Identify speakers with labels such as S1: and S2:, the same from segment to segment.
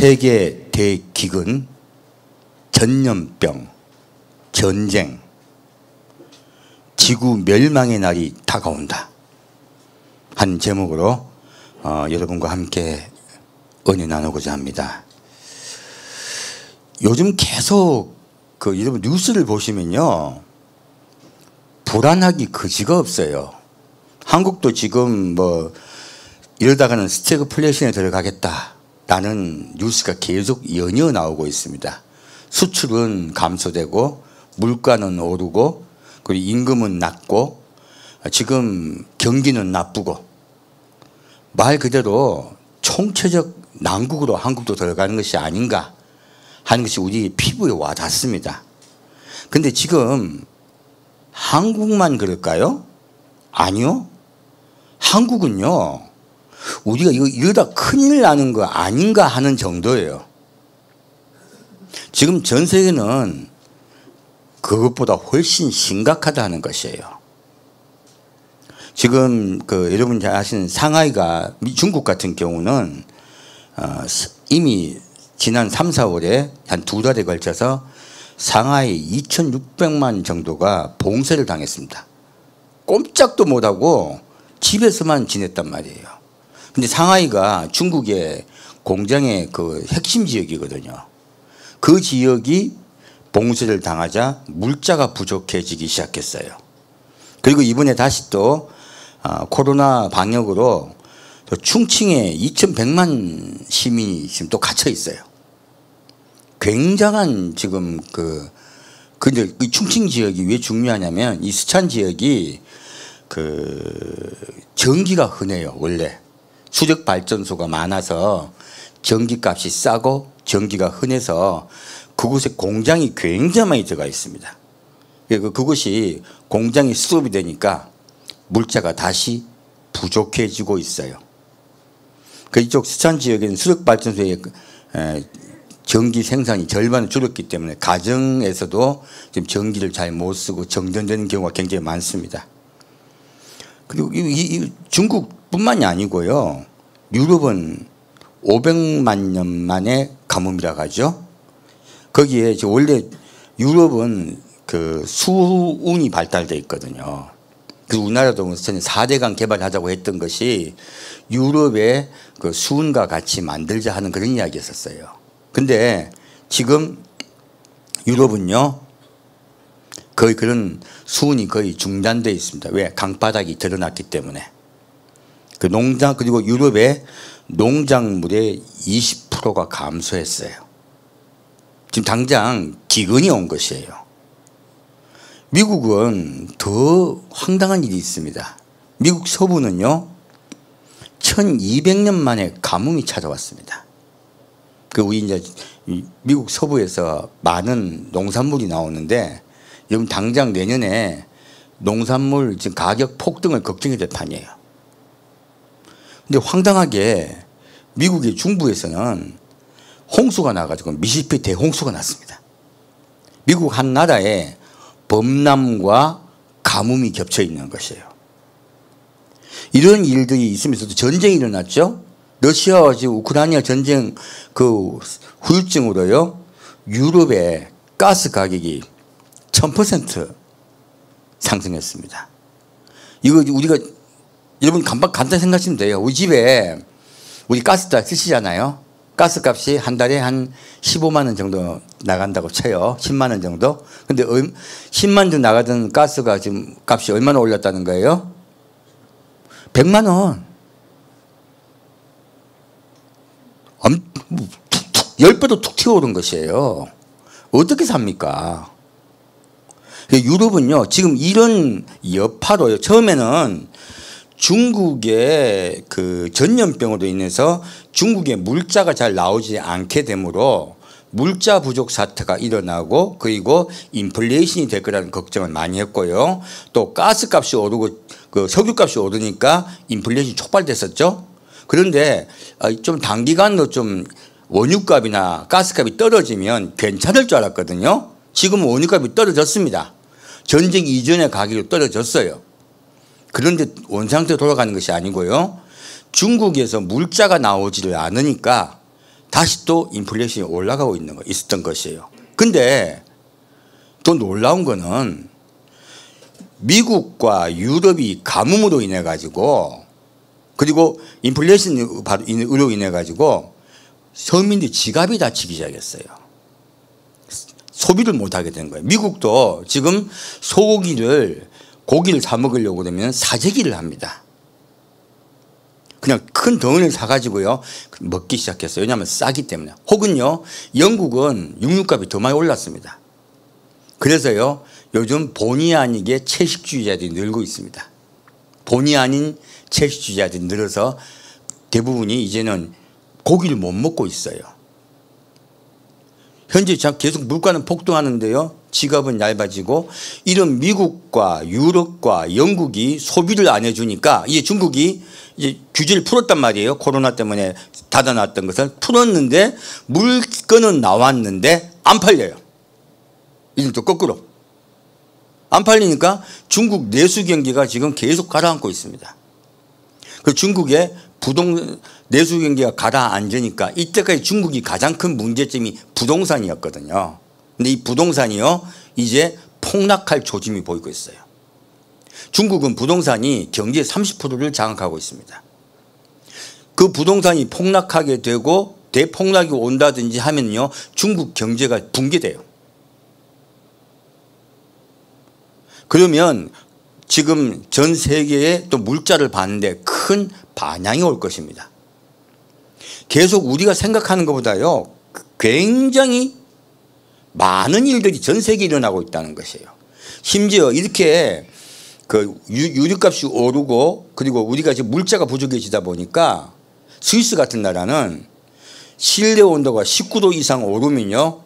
S1: 세계 대기근, 전염병, 전쟁, 지구 멸망의 날이 다가온다 한 제목으로 여러분과 함께 은혜 나누고자 합니다. 요즘 계속 여러분 뉴스를 보시면요, 불안하기 그지가 없어요. 한국도 지금 이러다가는 스태그플레이션에 들어가겠다라는 뉴스가 계속 연이어 나오고 있습니다. 수출은 감소되고 물가는 오르고 그리고 임금은 낮고 지금 경기는 나쁘고 말 그대로 총체적 난국으로 한국도 들어가는 것이 아닌가 하는 것이 우리 피부에 와 닿습니다. 그런데 지금 한국만 그럴까요? 아니요. 한국은요, 우리가 이러다 큰일 나는 거 아닌가 하는 정도예요. 지금 전 세계는 그것보다 훨씬 심각하다는 것이에요. 지금 여러분 잘 아시는 상하이가 중국 같은 경우는 이미 지난 3, 4월에 한 2달에 걸쳐서 상하이 2,600만 정도가 봉쇄를 당했습니다. 꼼짝도 못하고 집에서만 지냈단 말이에요. 근데 상하이가 중국의 공장의 핵심 지역이거든요. 그 지역이 봉쇄를 당하자 물자가 부족해지기 시작했어요. 그리고 이번에 다시 또 코로나 방역으로 충칭에 2,100만 시민이 지금 또 갇혀 있어요. 굉장한 지금 근데 이 충칭 지역이 왜 중요하냐면 이 스촨 지역이 전기가 흔해요. 원래 수력 발전소가 많아서 전기값이 싸고 전기가 흔해서 그곳에 공장이 굉장히 많이 들어가 있습니다. 그것이 공장이 스톱이 되니까 물자가 다시 부족해지고 있어요. 이쪽 스촨 지역에는 수력 발전소의 전기 생산이 절반을 줄었기 때문에 가정에서도 지금 전기를 잘 못 쓰고 정전되는 경우가 굉장히 많습니다. 그리고 이 중국뿐만이 아니고요, 유럽은 500만 년 만에 가뭄이라고 하죠. 거기에 원래 유럽은 수운이 발달되어 있거든요. 그래서 우리나라도 4대강 개발하자고 했던 것이 유럽의 수운과 같이 만들자 하는 그런 이야기였었어요. 근데 지금 유럽은요, 거의 그런 수운이 거의 중단되어 있습니다. 왜? 강바닥이 드러났기 때문에. 그리고 유럽의 농작물의 20%가 감소했어요. 지금 당장 기근이 온 것이에요. 미국은 더 황당한 일이 있습니다. 미국 서부는요, 1200년 만에 가뭄이 찾아왔습니다. 우리 이제 미국 서부에서 많은 농산물이 나오는데, 여러분 당장 내년에 농산물 지금 가격 폭등을 걱정이 될 판이에요. 근데 황당하게 미국의 중부에서는 홍수가 나가지고 미시시피 대홍수가 났습니다. 미국 한 나라에 범람과 가뭄이 겹쳐 있는 것이에요. 이런 일들이 있으면서도 전쟁이 일어났죠. 러시아와 지금 우크라이나 전쟁 후유증으로요, 유럽의 가스 가격이 1000% 상승했습니다. 이거 우리가 여러분 간단히 생각하시면 돼요. 우리 집에 우리 가스 다 쓰시잖아요. 가스 값이 한 달에 한 15만 원 정도 나간다고 쳐요. 10만 원 정도. 근데 10만 원 나가던 가스가 지금 값이 얼마나 올랐다는 거예요? 100만 원. 10배도 툭 튀어오른 것이에요. 어떻게 삽니까? 유럽은요, 지금 이런 여파로요. 처음에는 중국의 전염병으로 인해서 중국의 물자가 잘 나오지 않게 되므로 물자 부족 사태가 일어나고, 그리고 인플레이션이 될 거라는 걱정을 많이 했고요. 또 가스값이 오르고 석유값이 오르니까 인플레이션이 촉발됐었죠. 그런데 좀 단기간으로 좀 원유값이나 가스값이 떨어지면 괜찮을 줄 알았거든요. 지금은 원유값이 떨어졌습니다. 전쟁 이전의 가격이 떨어졌어요. 그런데 원상태로 돌아가는 것이 아니고요, 중국에서 물자가 나오지를 않으니까 다시 또 인플레이션이 올라가고 있었던 것이에요. 근데 또 놀라운 거는 미국과 유럽이 가뭄으로 인해 가지고 그리고 인플레이션으로 인해 가지고 서민들이 지갑이 다치기 시작했어요. 소비를 못하게 된 거예요. 미국도 지금 고기를 사 먹으려고 그러면 사재기를 합니다. 그냥 큰 덩어리를 사가지고요 먹기 시작했어요. 왜냐하면 싸기 때문에. 혹은요 영국은 육류값이 더 많이 올랐습니다. 그래서요 요즘 본의 아니게 채식주의자들이 늘고 있습니다. 본의 아닌 채식주의자들이 늘어서 대부분이 이제는 고기를 못 먹고 있어요. 현재 계속 물가는 폭등하는데요 지갑은 얇아지고 이런 미국과 유럽과 영국이 소비를 안 해주니까 이제 중국이 이제 규제를 풀었단 말이에요. 코로나 때문에 닫아놨던 것을 풀었는데 물건은 나왔는데 안 팔려요. 이제 또 거꾸로 안 팔리니까 중국 내수 경기가 지금 계속 가라앉고 있습니다. 그 중국의 내수 경기가 가라앉으니까 이때까지 중국이 가장 큰 문제점이 부동산이었거든요. 근데 이 부동산이요 이제 폭락할 조짐이 보이고 있어요. 중국은 부동산이 경제의 30%를 장악하고 있습니다. 그 부동산이 폭락하게 되고 대폭락이 온다든지 하면요 중국 경제가 붕괴돼요. 그러면 지금 전 세계에 또 물자를 봤는데 큰 반향이 올 것입니다. 계속 우리가 생각하는 것보다요 굉장히 많은 일들이 전 세계에 일어나고 있다는 것이에요. 심지어 이렇게 그 유류값이 오르고 그리고 우리가 지금 물자가 부족해지다 보니까 스위스 같은 나라는 실내 온도가 19도 이상 오르면요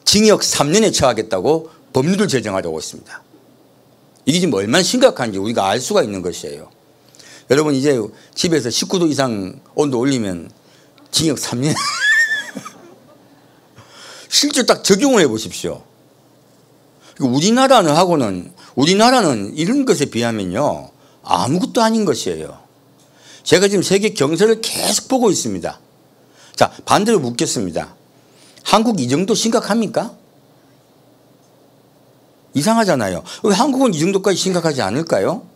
S1: 징역 3년에 처하겠다고 법률을 제정하려고 있습니다. 이게 지금 얼마나 심각한지 우리가 알 수가 있는 것이에요. 여러분 이제 집에서 19도 이상 온도 올리면 징역 3년 실제 딱 적용을 해 보십시오. 우리나라는 이런 것에 비하면요 아무것도 아닌 것이에요. 제가 지금 세계 경제를 계속 보고 있습니다. 자 반대로 묻겠습니다. 한국 이 정도 심각합니까? 이상하잖아요. 왜 한국은 이 정도까지 심각하지 않을까요?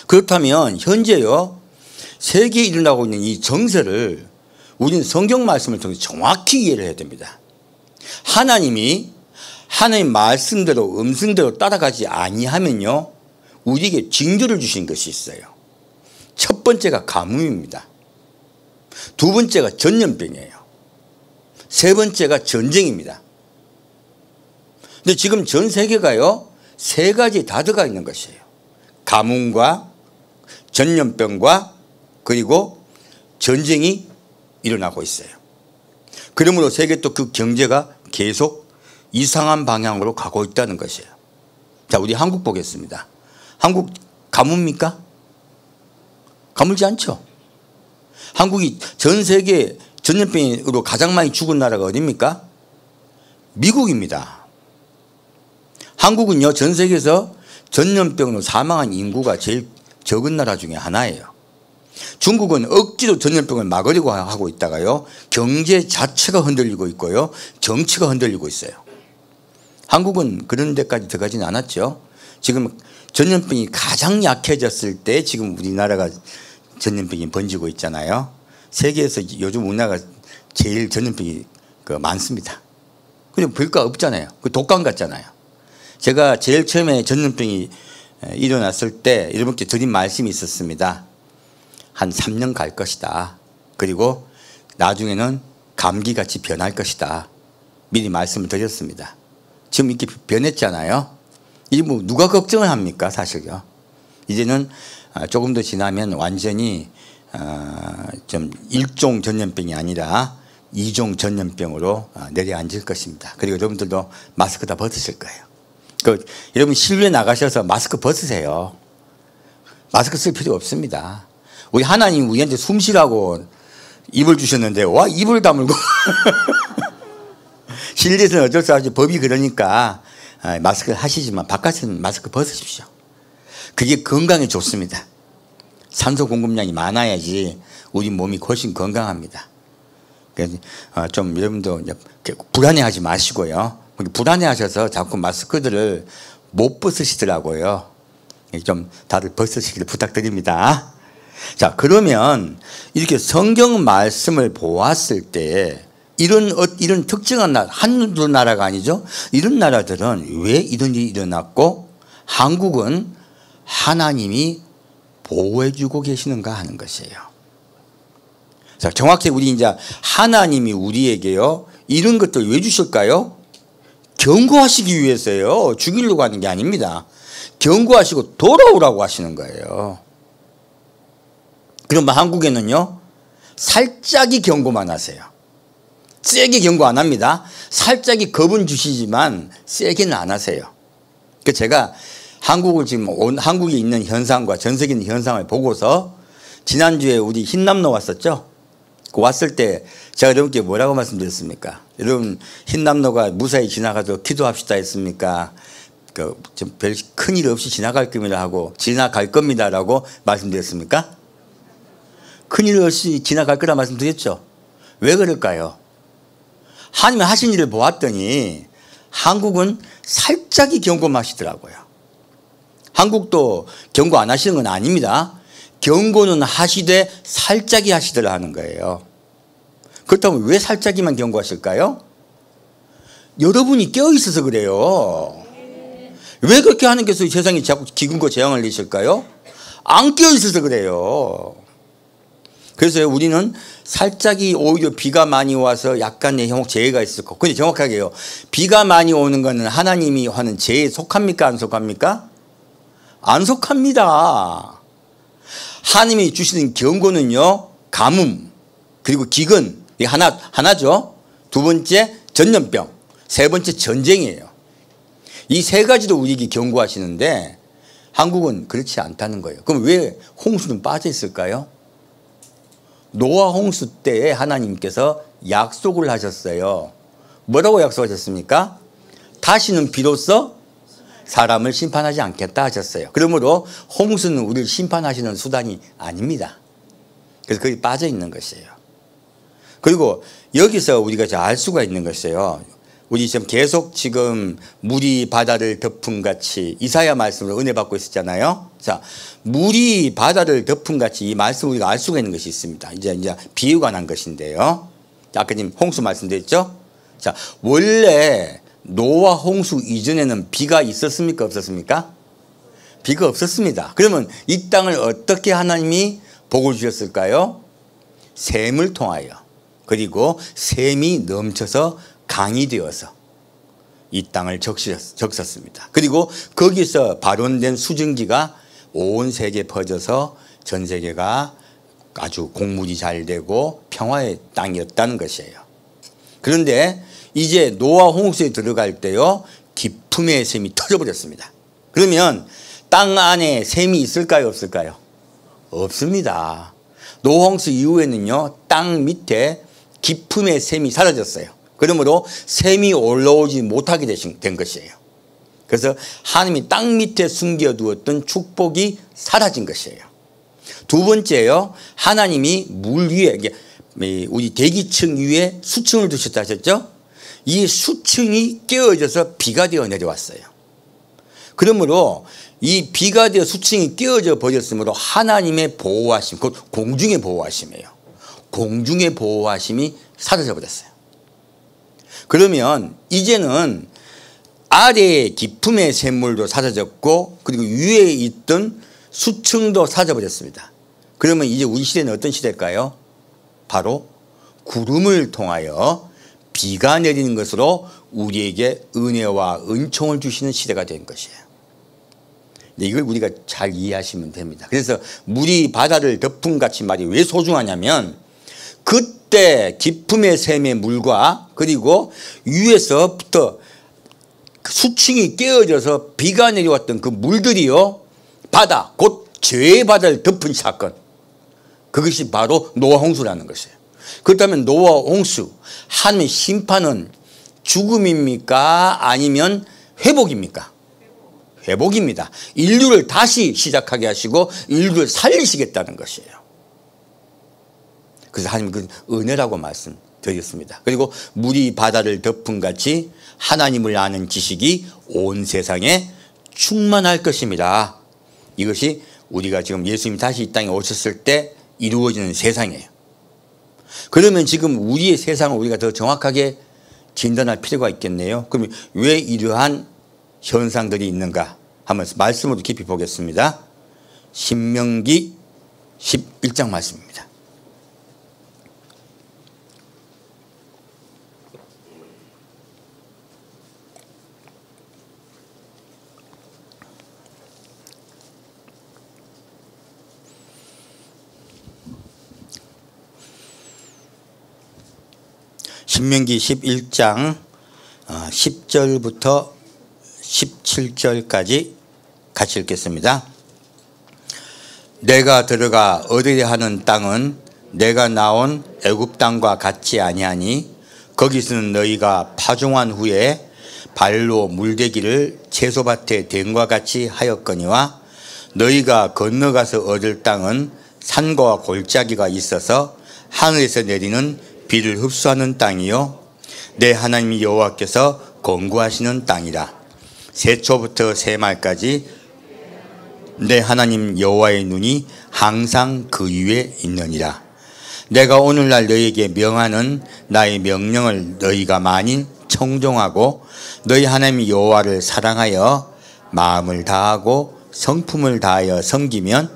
S1: 그렇다면 현재요 세계에 일어나고 있는 이 정세를 우리는 성경 말씀을 통해 정확히 이해를 해야 됩니다. 하나님 말씀대로 음성대로 따라가지 아니하면요 우리에게 징조를 주신 것이 있어요. 첫 번째가 가뭄입니다. 두 번째가 전염병이에요. 세 번째가 전쟁입니다. 근데 지금 전 세계가요 세 가지 다 들어가 있는 것이에요. 가뭄과 전염병과 그리고 전쟁이 일어나고 있어요. 그러므로 세계 또 그 경제가 계속 이상한 방향으로 가고 있다는 것이에요. 자 우리 한국 보겠습니다. 한국 가뭄입니까? 가물지 않죠. 한국이 전 세계 전염병으로 가장 많이 죽은 나라가 어디입니까? 미국입니다. 한국은요 전 세계에서 전염병으로 사망한 인구가 제일 적은 나라 중에 하나예요. 중국은 억지로 전염병을 막으려고 하고 있다가요 경제 자체가 흔들리고 있고요 정치가 흔들리고 있어요. 한국은 그런 데까지 들어가지는 않았죠. 지금 전염병이 가장 약해졌을 때 지금 우리나라가 전염병이 번지고 있잖아요. 세계에서 요즘 우리나라가 제일 전염병이 많습니다. 그냥 별거 없잖아요. 그 독감 같잖아요. 제가 제일 처음에 전염병이 일어났을 때 여러분께 드린 말씀이 있었습니다. 한 3년 갈 것이다. 그리고 나중에는 감기같이 변할 것이다. 미리 말씀을 드렸습니다. 지금 이렇게 변했잖아요. 이게 뭐 누가 걱정을 합니까 사실요. 이제는 조금 더 지나면 완전히 좀 1종 전염병이 아니라 2종 전염병으로 내려앉을 것입니다. 그리고 여러분들도 마스크 다 벗으실 거예요. 여러분 실외 나가셔서 마스크 벗으세요. 마스크 쓸 필요 없습니다. 우리 하나님 우리한테 숨 쉬라고 입을 주셨는데 와 입을 다물고 실내에서는 어쩔 수 없이 법이 그러니까 마스크를 하시지만 바깥에는 마스크 벗으십시오. 그게 건강에 좋습니다. 산소 공급량이 많아야지 우리 몸이 훨씬 건강합니다. 그래서 좀 여러분도 이제 불안해하지 마시고요. 불안해하셔서 자꾸 마스크들을 못 벗으시더라고요. 좀 다들 벗으시기를 부탁드립니다. 자, 그러면 이렇게 성경 말씀을 보았을 때 이런 특정한 나라, 한두 나라가 아니죠. 이런 나라들은 왜 이런 일이 일어났고 한국은 하나님이 보호해주고 계시는가 하는 것이에요. 자, 정확히 우리 이제 하나님이 우리에게요 이런 것들 왜 주실까요? 경고하시기 위해서요. 죽이려고 하는 게 아닙니다. 경고하시고 돌아오라고 하시는 거예요. 그러면 한국에는요 살짝이 경고만 하세요. 세게 경고 안 합니다. 살짝이 겁은 주시지만 세게는 안 하세요. 그 제가 한국을 지금 한국에 있는 현상과 전 세계에 있는 현상을 보고서 지난주에 우리 흰남노 왔었죠. 그 왔을 때 제가 여러분께 뭐라고 말씀드렸습니까? 여러분 흰남노가 무사히 지나가도 기도합시다 했습니까? 별 큰일 없이 지나갈 겁니다 하고 지나갈 겁니다라고 말씀드렸습니까? 큰일 없이 지나갈 거라 말씀드렸죠. 왜 그럴까요? 하나님이 하신 일을 보았더니 한국은 살짝이 경고하시더라고요. 한국도 경고 안 하시는 건 아닙니다. 경고는 하시되 살짝이 하시더라 하는 거예요. 그렇다면 왜 살짝이만 경고하실까요? 여러분이 깨어있어서 그래요. 왜 그렇게 하나님께서 세상에 자꾸 기근과 재앙을 내실까요? 안 깨어있어서 그래요. 그래서 우리는 살짝이 오히려 비가 많이 와서 약간의 재해가 있을 거. 근데 정확하게요. 비가 많이 오는 것은 하나님이 하는 재해에 속합니까? 안 속합니까? 안 속합니다. 하나님이 주시는 경고는요. 가뭄 그리고 기근 이게 하나죠. 두 번째 전염병 세 번째 전쟁이에요. 이 세 가지도 우리에게 경고하시는데 한국은 그렇지 않다는 거예요. 그럼 왜 홍수는 빠져 있을까요? 노아 홍수 때에 하나님께서 약속을 하셨어요. 뭐라고 약속하셨습니까? 다시는 비로소 사람을 심판하지 않겠다 하셨어요. 그러므로 홍수는 우리를 심판하시는 수단이 아닙니다. 그래서 거기 빠져 있는 것이에요. 그리고 여기서 우리가 알 수가 있는 것이에요. 우리 지금 계속 지금 물이 바다를 덮은 같이 이사야 말씀으로 은혜 받고 있었잖아요. 자, 물이 바다를 덮은 같이 이 말씀 우리가 알 수가 있는 것이 있습니다. 이제 비유가 난 것인데요. 자, 아까 지금 홍수 말씀드렸죠. 자, 원래 노아 홍수 이전에는 비가 있었습니까? 없었습니까? 비가 없었습니다. 그러면 이 땅을 어떻게 하나님이 복을 주셨을까요? 샘을 통하여 그리고 샘이 넘쳐서 강이 되어서 이 땅을 적셨습니다. 그리고 거기서 발원된 수증기가 온 세계에 퍼져서 전 세계가 아주 곡물이 잘 되고 평화의 땅이었다는 것이에요. 그런데 이제 노아 홍수에 들어갈 때요 깊음의 샘이 터져버렸습니다. 그러면 땅 안에 샘이 있을까요? 없을까요? 없습니다. 노아 홍수 이후에는요 땅 밑에 깊음의 샘이 사라졌어요. 그러므로 샘이 올라오지 못하게 된 것이에요. 그래서 하나님이 땅 밑에 숨겨두었던 축복이 사라진 것이에요. 두 번째요. 하나님이 물 위에 우리 대기층 위에 수층을 두셨다 하셨죠. 이 수층이 깨어져서 비가 되어 내려왔어요. 그러므로 이 비가 되어 수층이 깨어져 버렸으므로 하나님의 보호하심, 곧 공중의 보호하심이에요. 공중의 보호하심이 사라져 버렸어요. 그러면 이제는 아래의 깊음의 샘물도 사라졌고 그리고 위에 있던 수층도 사라져버렸습니다. 그러면 이제 우리 시대는 어떤 시대일까요? 바로 구름을 통하여 비가 내리는 것으로 우리에게 은혜와 은총을 주시는 시대가 된 것이에요. 이걸 우리가 잘 이해하시면 됩니다. 그래서 물이 바다를 덮은 같이 말이 왜 소중하냐면 그때 깊음의 샘의 물과 그리고 위에서부터 수층이 깨어져서 비가 내려왔던 그 물들이요 바다 곧 죄의 바다를 덮은 사건 그것이 바로 노아 홍수라는 것이에요. 그렇다면 노아 홍수 하나님의 심판은 죽음입니까? 아니면 회복입니까? 회복입니다. 인류를 다시 시작하게 하시고 인류를 살리시겠다는 것이에요. 그래서 하나님 그 은혜라고 되겠습니다. 그리고 물이 바다를 덮은 같이 하나님을 아는 지식이 온 세상에 충만할 것입니다. 이것이 우리가 지금 예수님이 다시 이 땅에 오셨을 때 이루어지는 세상이에요. 그러면 지금 우리의 세상을 우리가 더 정확하게 진단할 필요가 있겠네요. 그러면 왜 이러한 현상들이 있는가 한번 말씀으로 깊이 보겠습니다. 신명기 11장 말씀입니다. 신명기 11장 10절부터 17절까지 같이 읽겠습니다. 내가 들어가 얻으려 하는 땅은 내가 나온 애굽 땅과 같지 아니하니 거기서는 너희가 파종한 후에 발로 물대기를 채소밭에 댄과 같이 하였거니와 너희가 건너가서 얻을 땅은 산과 골짜기가 있어서 하늘에서 내리는 비를 흡수하는 땅이요 내 하나님 여호와께서 건구하시는 땅이라. 새초부터 새말까지 내 하나님 여호와의 눈이 항상 그 위에 있느니라. 내가 오늘날 너희에게 명하는 나의 명령을 너희가 만일 청종하고 너희 하나님 여호와를 사랑하여 마음을 다하고 성품을 다하여 섬기면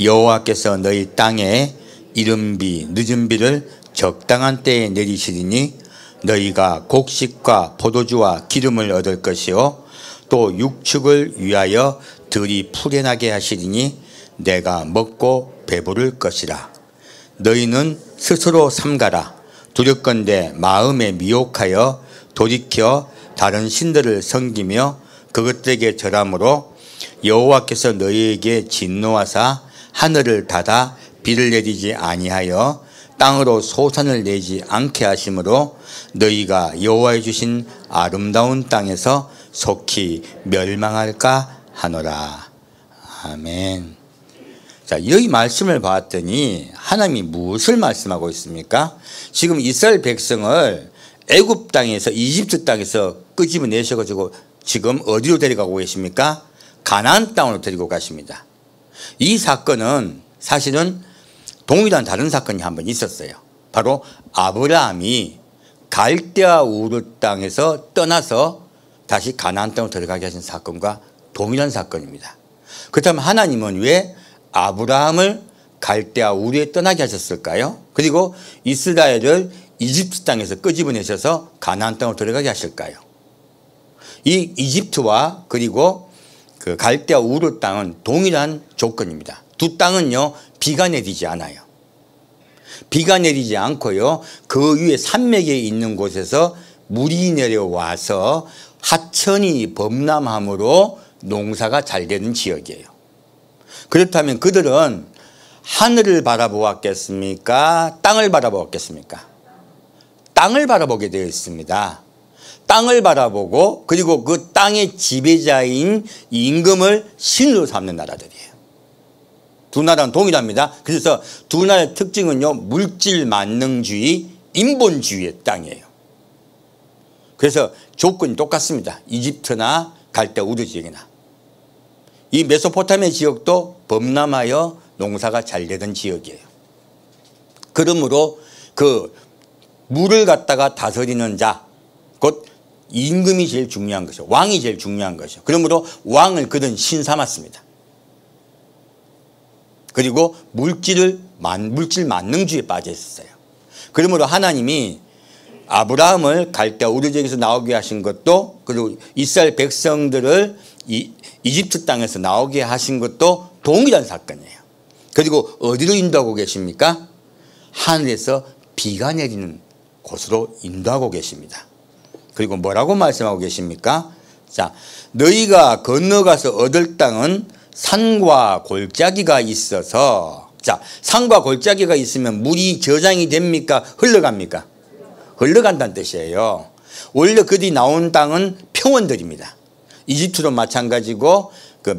S1: 여호와께서 너희 땅에 이른 비 늦은 비를 적당한 때에 내리시리니 너희가 곡식과 포도주와 기름을 얻을 것이요 또 육축을 위하여 들이 풀려나게 하시리니 내가 먹고 배부를 것이라. 너희는 스스로 삼가라. 두렵건대 마음에 미혹하여 돌이켜 다른 신들을 섬기며 그것들에게 절함으로 여호와께서 너희에게 진노하사 하늘을 닫아 비를 내리지 아니하여 땅으로 소산을 내지 않게 하심으로 너희가 여호와의 주신 아름다운 땅에서 속히 멸망할까 하노라. 아멘. 자, 여기 말씀을 봤더니 하나님이 무엇을 말씀하고 있습니까? 지금 이스라엘 백성을 애굽 땅에서 이집트 땅에서 끄집어내셔가지고 지금 어디로 데려가고 계십니까? 가나안 땅으로 데리고 가십니다. 이 사건은 사실은 동일한 다른 사건이 한 번 있었어요. 바로 아브라함이 갈대아 우르 땅에서 떠나서 다시 가나안 땅으로 들어가게 하신 사건과 동일한 사건입니다. 그렇다면 하나님은 왜 아브라함을 갈대아 우르에 떠나게 하셨을까요? 그리고 이스라엘을 이집트 땅에서 끄집어내셔서 가나안 땅으로 들어가게 하실까요? 이 이집트와 그리고 그 갈대아 우르 땅은 동일한 조건입니다. 두 땅은요 비가 내리지 않아요. 비가 내리지 않고요 그 위에 산맥에 있는 곳에서 물이 내려와서 하천이 범람함으로 농사가 잘 되는 지역이에요. 그렇다면 그들은 하늘을 바라보았겠습니까? 땅을 바라보았겠습니까? 땅을 바라보게 되어 있습니다. 땅을 바라보고 그리고 그 땅의 지배자인 임금을 신으로 삼는 나라들이에요. 두 나라는 동일합니다. 그래서 두 나라의 특징은요 물질 만능주의, 인본주의의 땅이에요. 그래서 조건이 똑같습니다. 이집트나 갈대아 우르 지역이나 이 메소포타미아 지역도 범람하여 농사가 잘 되던 지역이에요. 그러므로 그 물을 갖다가 다스리는 자, 곧 임금이 제일 중요한 것이죠. 왕이 제일 중요한 것이죠. 그러므로 왕을 그들은 신 삼았습니다. 그리고 물질 만능주의에 빠져 있었어요. 그러므로 하나님이 아브라함을 갈대아 우르 지역에서 나오게 하신 것도 그리고 이스라엘 백성들을 이집트 땅에서 나오게 하신 것도 동일한 사건이에요. 그리고 어디로 인도하고 계십니까? 하늘에서 비가 내리는 곳으로 인도하고 계십니다. 그리고 뭐라고 말씀하고 계십니까? 자, 너희가 건너가서 얻을 땅은 산과 골짜기가 있어서, 자, 산과 골짜기가 있으면 물이 저장이 됩니까? 흘러갑니까? 흘러간다는 뜻이에요. 원래 그들이 나온 땅은 평원들입니다. 이집트도 마찬가지고 그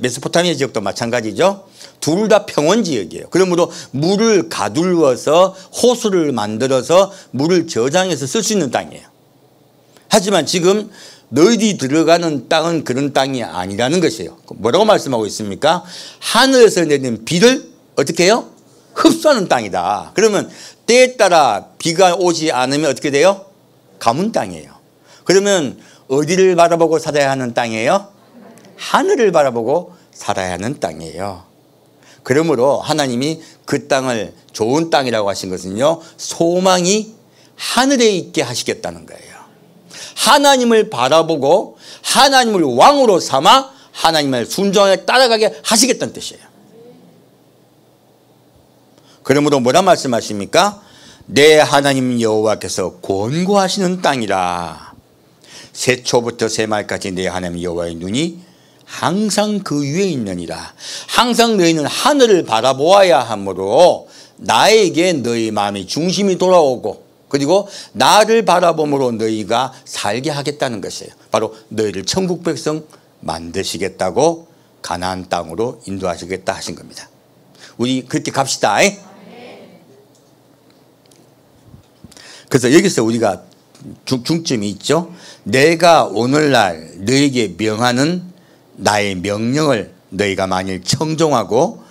S1: 메소포타미아 지역도 마찬가지죠. 둘 다 평원 지역이에요. 그러므로 물을 가둘러서 호수를 만들어서 물을 저장해서 쓸 수 있는 땅이에요. 하지만 지금 너희들이 들어가는 땅은 그런 땅이 아니라는 것이에요. 뭐라고 말씀하고 있습니까? 하늘에서 내리는 비를 어떻게 해요? 흡수하는 땅이다. 그러면 때에 따라 비가 오지 않으면 어떻게 돼요? 가문 땅이에요. 그러면 어디를 바라보고 살아야 하는 땅이에요? 하늘을 바라보고 살아야 하는 땅이에요. 그러므로 하나님이 그 땅을 좋은 땅이라고 하신 것은요, 소망이 하늘에 있게 하시겠다는 거예요. 하나님을 바라보고 하나님을 왕으로 삼아 하나님을 순종하게 따라가게 하시겠다는 뜻이에요. 그러므로 뭐라 말씀하십니까? 내 하나님 여호와께서 권고하시는 땅이라. 새초부터 새말까지 내 하나님 여호와의 눈이 항상 그 위에 있느니라. 항상 너희는 하늘을 바라보아야 하므로 나에게 너희 마음의 중심이 돌아오고, 그리고 나를 바라봄으로 너희가 살게 하겠다는 것이에요. 바로 너희를 천국 백성 만드시겠다고 가나안 땅으로 인도하시겠다 하신 겁니다. 우리 그렇게 갑시다. 그래서 여기서 우리가 중점이 있죠. 내가 오늘날 너희에게 명하는 나의 명령을 너희가 만일 청종하고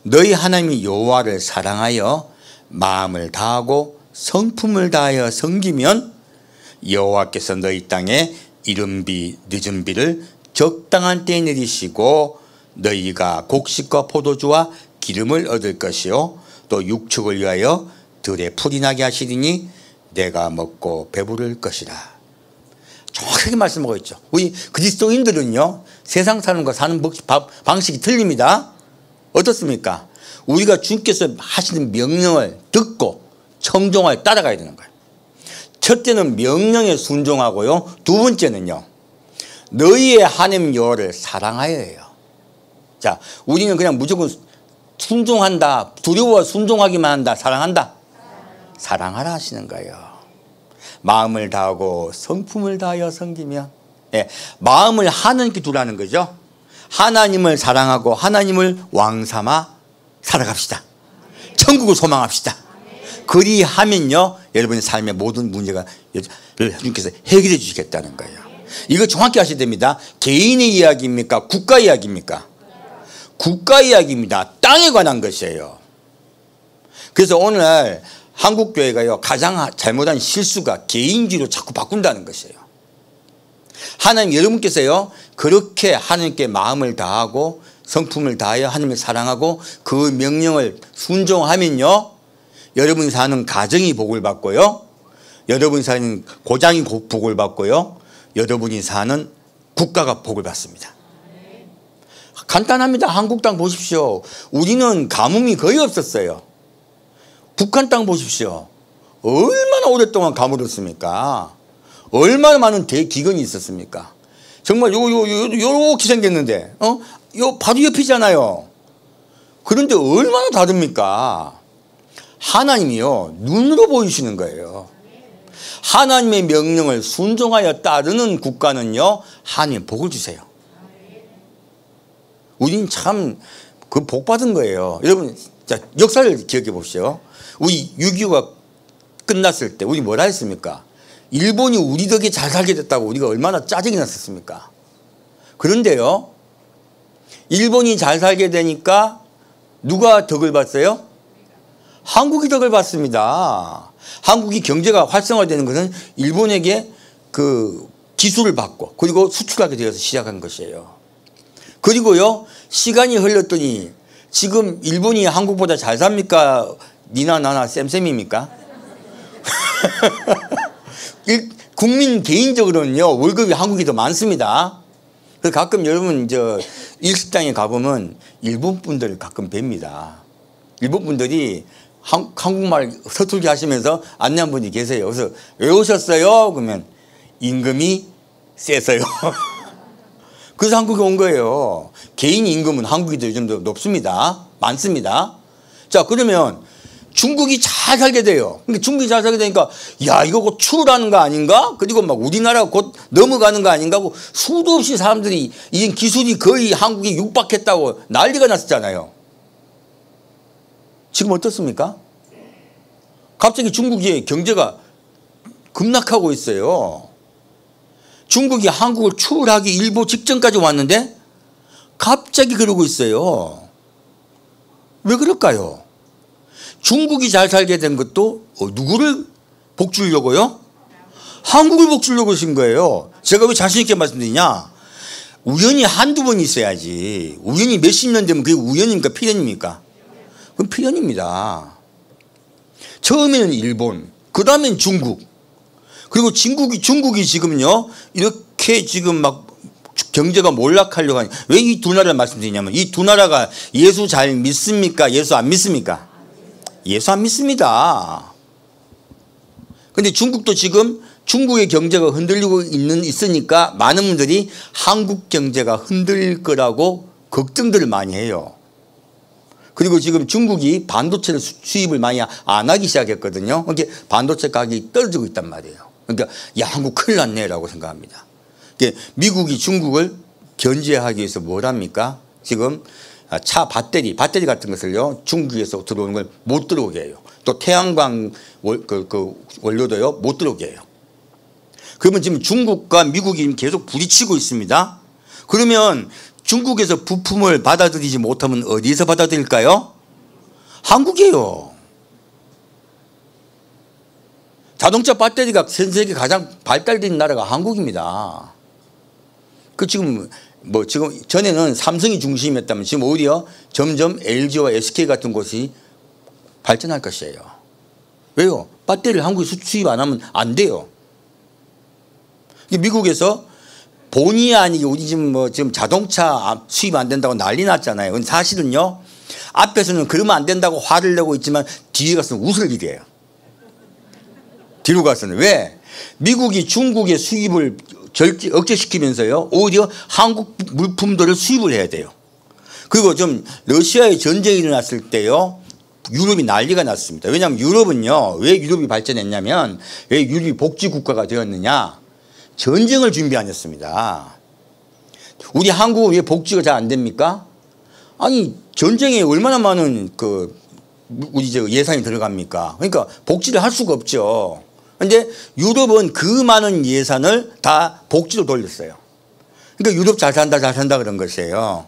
S1: 너희 하나님 여호와를 사랑하여 마음을 다하고 성품을 다하여 섬기면 여호와께서 너희 땅에 이른 비 늦은 비를 적당한 때에 내리시고 너희가 곡식과 포도주와 기름을 얻을 것이요 또 육축을 위하여 들에 풀이 나게 하시리니 내가 먹고 배부를 것이라. 정확하게 말씀하고 있죠. 우리 그리스도인들은요, 세상 사람과 사는 방식이 틀립니다. 어떻습니까? 우리가 주께서 하시는 명령을 듣고 청종하여 따라가야 되는 거예요. 첫째는 명령에 순종하고요, 두 번째는요, 너희의 하나님 여호와를 사랑하여 해요. 자, 우리는 그냥 무조건 순종한다, 두려워 순종하기만 한다, 사랑한다? 사랑하라 하시는 거예요. 마음을 다하고 성품을 다하여 섬기며, 마음을 하나님께 두라는 거죠. 하나님을 사랑하고 하나님을 왕 삼아 살아갑시다. 천국을 소망합시다. 그리하면요, 여러분의 삶의 모든 문제가 주님께서 해결해 주시겠다는 거예요. 이거 정확히 하셔야 됩니다. 개인의 이야기입니까? 국가 이야기입니까? 국가 이야기입니다. 땅에 관한 것이에요. 그래서 오늘 한국교회가요, 가장 잘못한 실수가 개인주의로 자꾸 바꾼다는 것이에요. 하나님, 여러분께서요, 그렇게 하나님께 마음을 다하고 성품을 다하여 하나님을 사랑하고 그 명령을 순종하면요, 여러분이 사는 가정이 복을 받고요, 여러분이 사는 고장이 복을 받고요, 여러분이 사는 국가가 복을 받습니다. 간단합니다. 한국 땅 보십시오. 우리는 가뭄이 거의 없었어요. 북한 땅 보십시오. 얼마나 오랫동안 가물었습니까? 얼마나 많은 대기근이 있었습니까? 정말 요렇게 생겼는데, 요 바로 옆이잖아요. 그런데 얼마나 다릅니까? 하나님이요, 눈으로 보이시는 거예요. 하나님의 명령을 순종하여 따르는 국가는요, 하나님 복을 주세요. 우린 참 그 복 받은 거예요. 여러분, 자, 역사를 기억해 보십시오. 우리 6.25가 끝났을 때 우리 뭐라 했습니까? 일본이 우리 덕에 잘 살게 됐다고 우리가 얼마나 짜증이 났었습니까? 그런데요, 일본이 잘 살게 되니까 누가 덕을 봤어요? 한국이 덕을 봤습니다. 한국이 경제가 활성화되는 것은 일본에게 그 기술을 받고 그리고 수출하게 되어서 시작한 것이에요. 그리고요, 시간이 흘렀더니 지금 일본이 한국보다 잘 삽니까? 니나 나나 쌤쌤입니까? 국민 개인적으로는요, 월급이 한국이 더 많습니다. 그래서 가끔 여러분 일식당에 가보면 일본 분들을 가끔 뵙니다. 일본 분들이 한국말 서툴게 하시면서 안내한 분이 계세요. 그래서 왜 오셨어요? 그러면 임금이 세서요. 그래서 한국에 온 거예요. 개인 임금은 한국이 더 좀 더 높습니다. 많습니다. 자, 그러면 중국이 잘 살게 돼요. 그러니까 중국이 잘 살게 되니까 야 이거 곧 추월하는 거 아닌가? 그리고 막 우리나라가 곧 넘어가는 거 아닌가 하고 수도 없이 사람들이 이 기술이 거의 한국에 육박했다고 난리가 났었잖아요. 지금 어떻습니까? 갑자기 중국의 경제가 급락하고 있어요. 중국이 한국을 추월하기 일보 직전까지 왔는데 갑자기 그러고 있어요. 왜 그럴까요? 중국이 잘 살게 된 것도 누구를 복주려고요? 한국을 복주려고 하신 거예요. 제가 왜 자신 있게 말씀드리냐? 우연히 한두 번 있어야지. 우연히 몇십 년 되면 그게 우연입니까? 필연입니까? 그건 필연입니다. 처음에는 일본, 그 다음엔 중국, 그리고 중국이 지금요 이렇게 지금 막 경제가 몰락하려고 하니 왜 이 두 나라를 말씀드리냐면 이 두 나라가 예수 잘 믿습니까? 예수 안 믿습니까? 예수 안 믿습니다. 근데 중국도 지금 중국의 경제가 흔들리고 있으니까 많은 분들이 한국 경제가 흔들릴 거라고 걱정들을 많이 해요. 그리고 지금 중국이 반도체 수입을 많이 안 하기 시작했거든요. 그러니까 반도체 가격이 떨어지고 있단 말이에요. 그러니까 야 한국 큰일 났네라고 생각합니다. 그러니까 미국이 중국을 견제하기 위해서 뭘 합니까? 지금 차 배터리 같은 것을요 중국에서 들어오는 걸 못 들어오게 해요. 또 태양광 원료도요 못 들어오게 해요. 그러면 지금 중국과 미국이 계속 부딪히고 있습니다. 그러면 중국에서 부품을 받아들이지 못하면 어디에서 받아들일까요? 한국이에요. 자동차 배터리가 전 세계 가장 발달된 나라가 한국입니다. 그 지금 전에는 삼성이 중심이었다면 지금 오히려 점점 LG와 SK 같은 곳이 발전할 것이에요. 왜요? 배터리를 한국에 수입 안 하면 안 돼요. 미국에서 본의 아니게 우리 지금 자동차 수입 안 된다고 난리 났잖아요. 근데 사실은요 앞에서는 그러면 안 된다고 화를 내고 있지만 뒤에 가서는 웃을 일이에요. 뒤로 가서는 왜? 미국이 중국의 수입을 억제시키면서요 오히려 한국 물품들을 수입을 해야 돼요. 그리고 좀 러시아의 전쟁이 일어났을 때요 유럽이 난리가 났습니다. 왜냐하면 유럽은요 왜 유럽이 발전했냐면 왜 유럽이 복지 국가가 되었느냐? 전쟁을 준비 안 했습니다. 우리 한국은 왜 복지가 잘 안 됩니까? 아니 전쟁에 얼마나 많은 우리 예산이 들어갑니까? 그러니까 복지를 할 수가 없죠. 그런데 유럽은 그 많은 예산을 다 복지로 돌렸어요. 그러니까 유럽 잘 산다 그런 것이에요.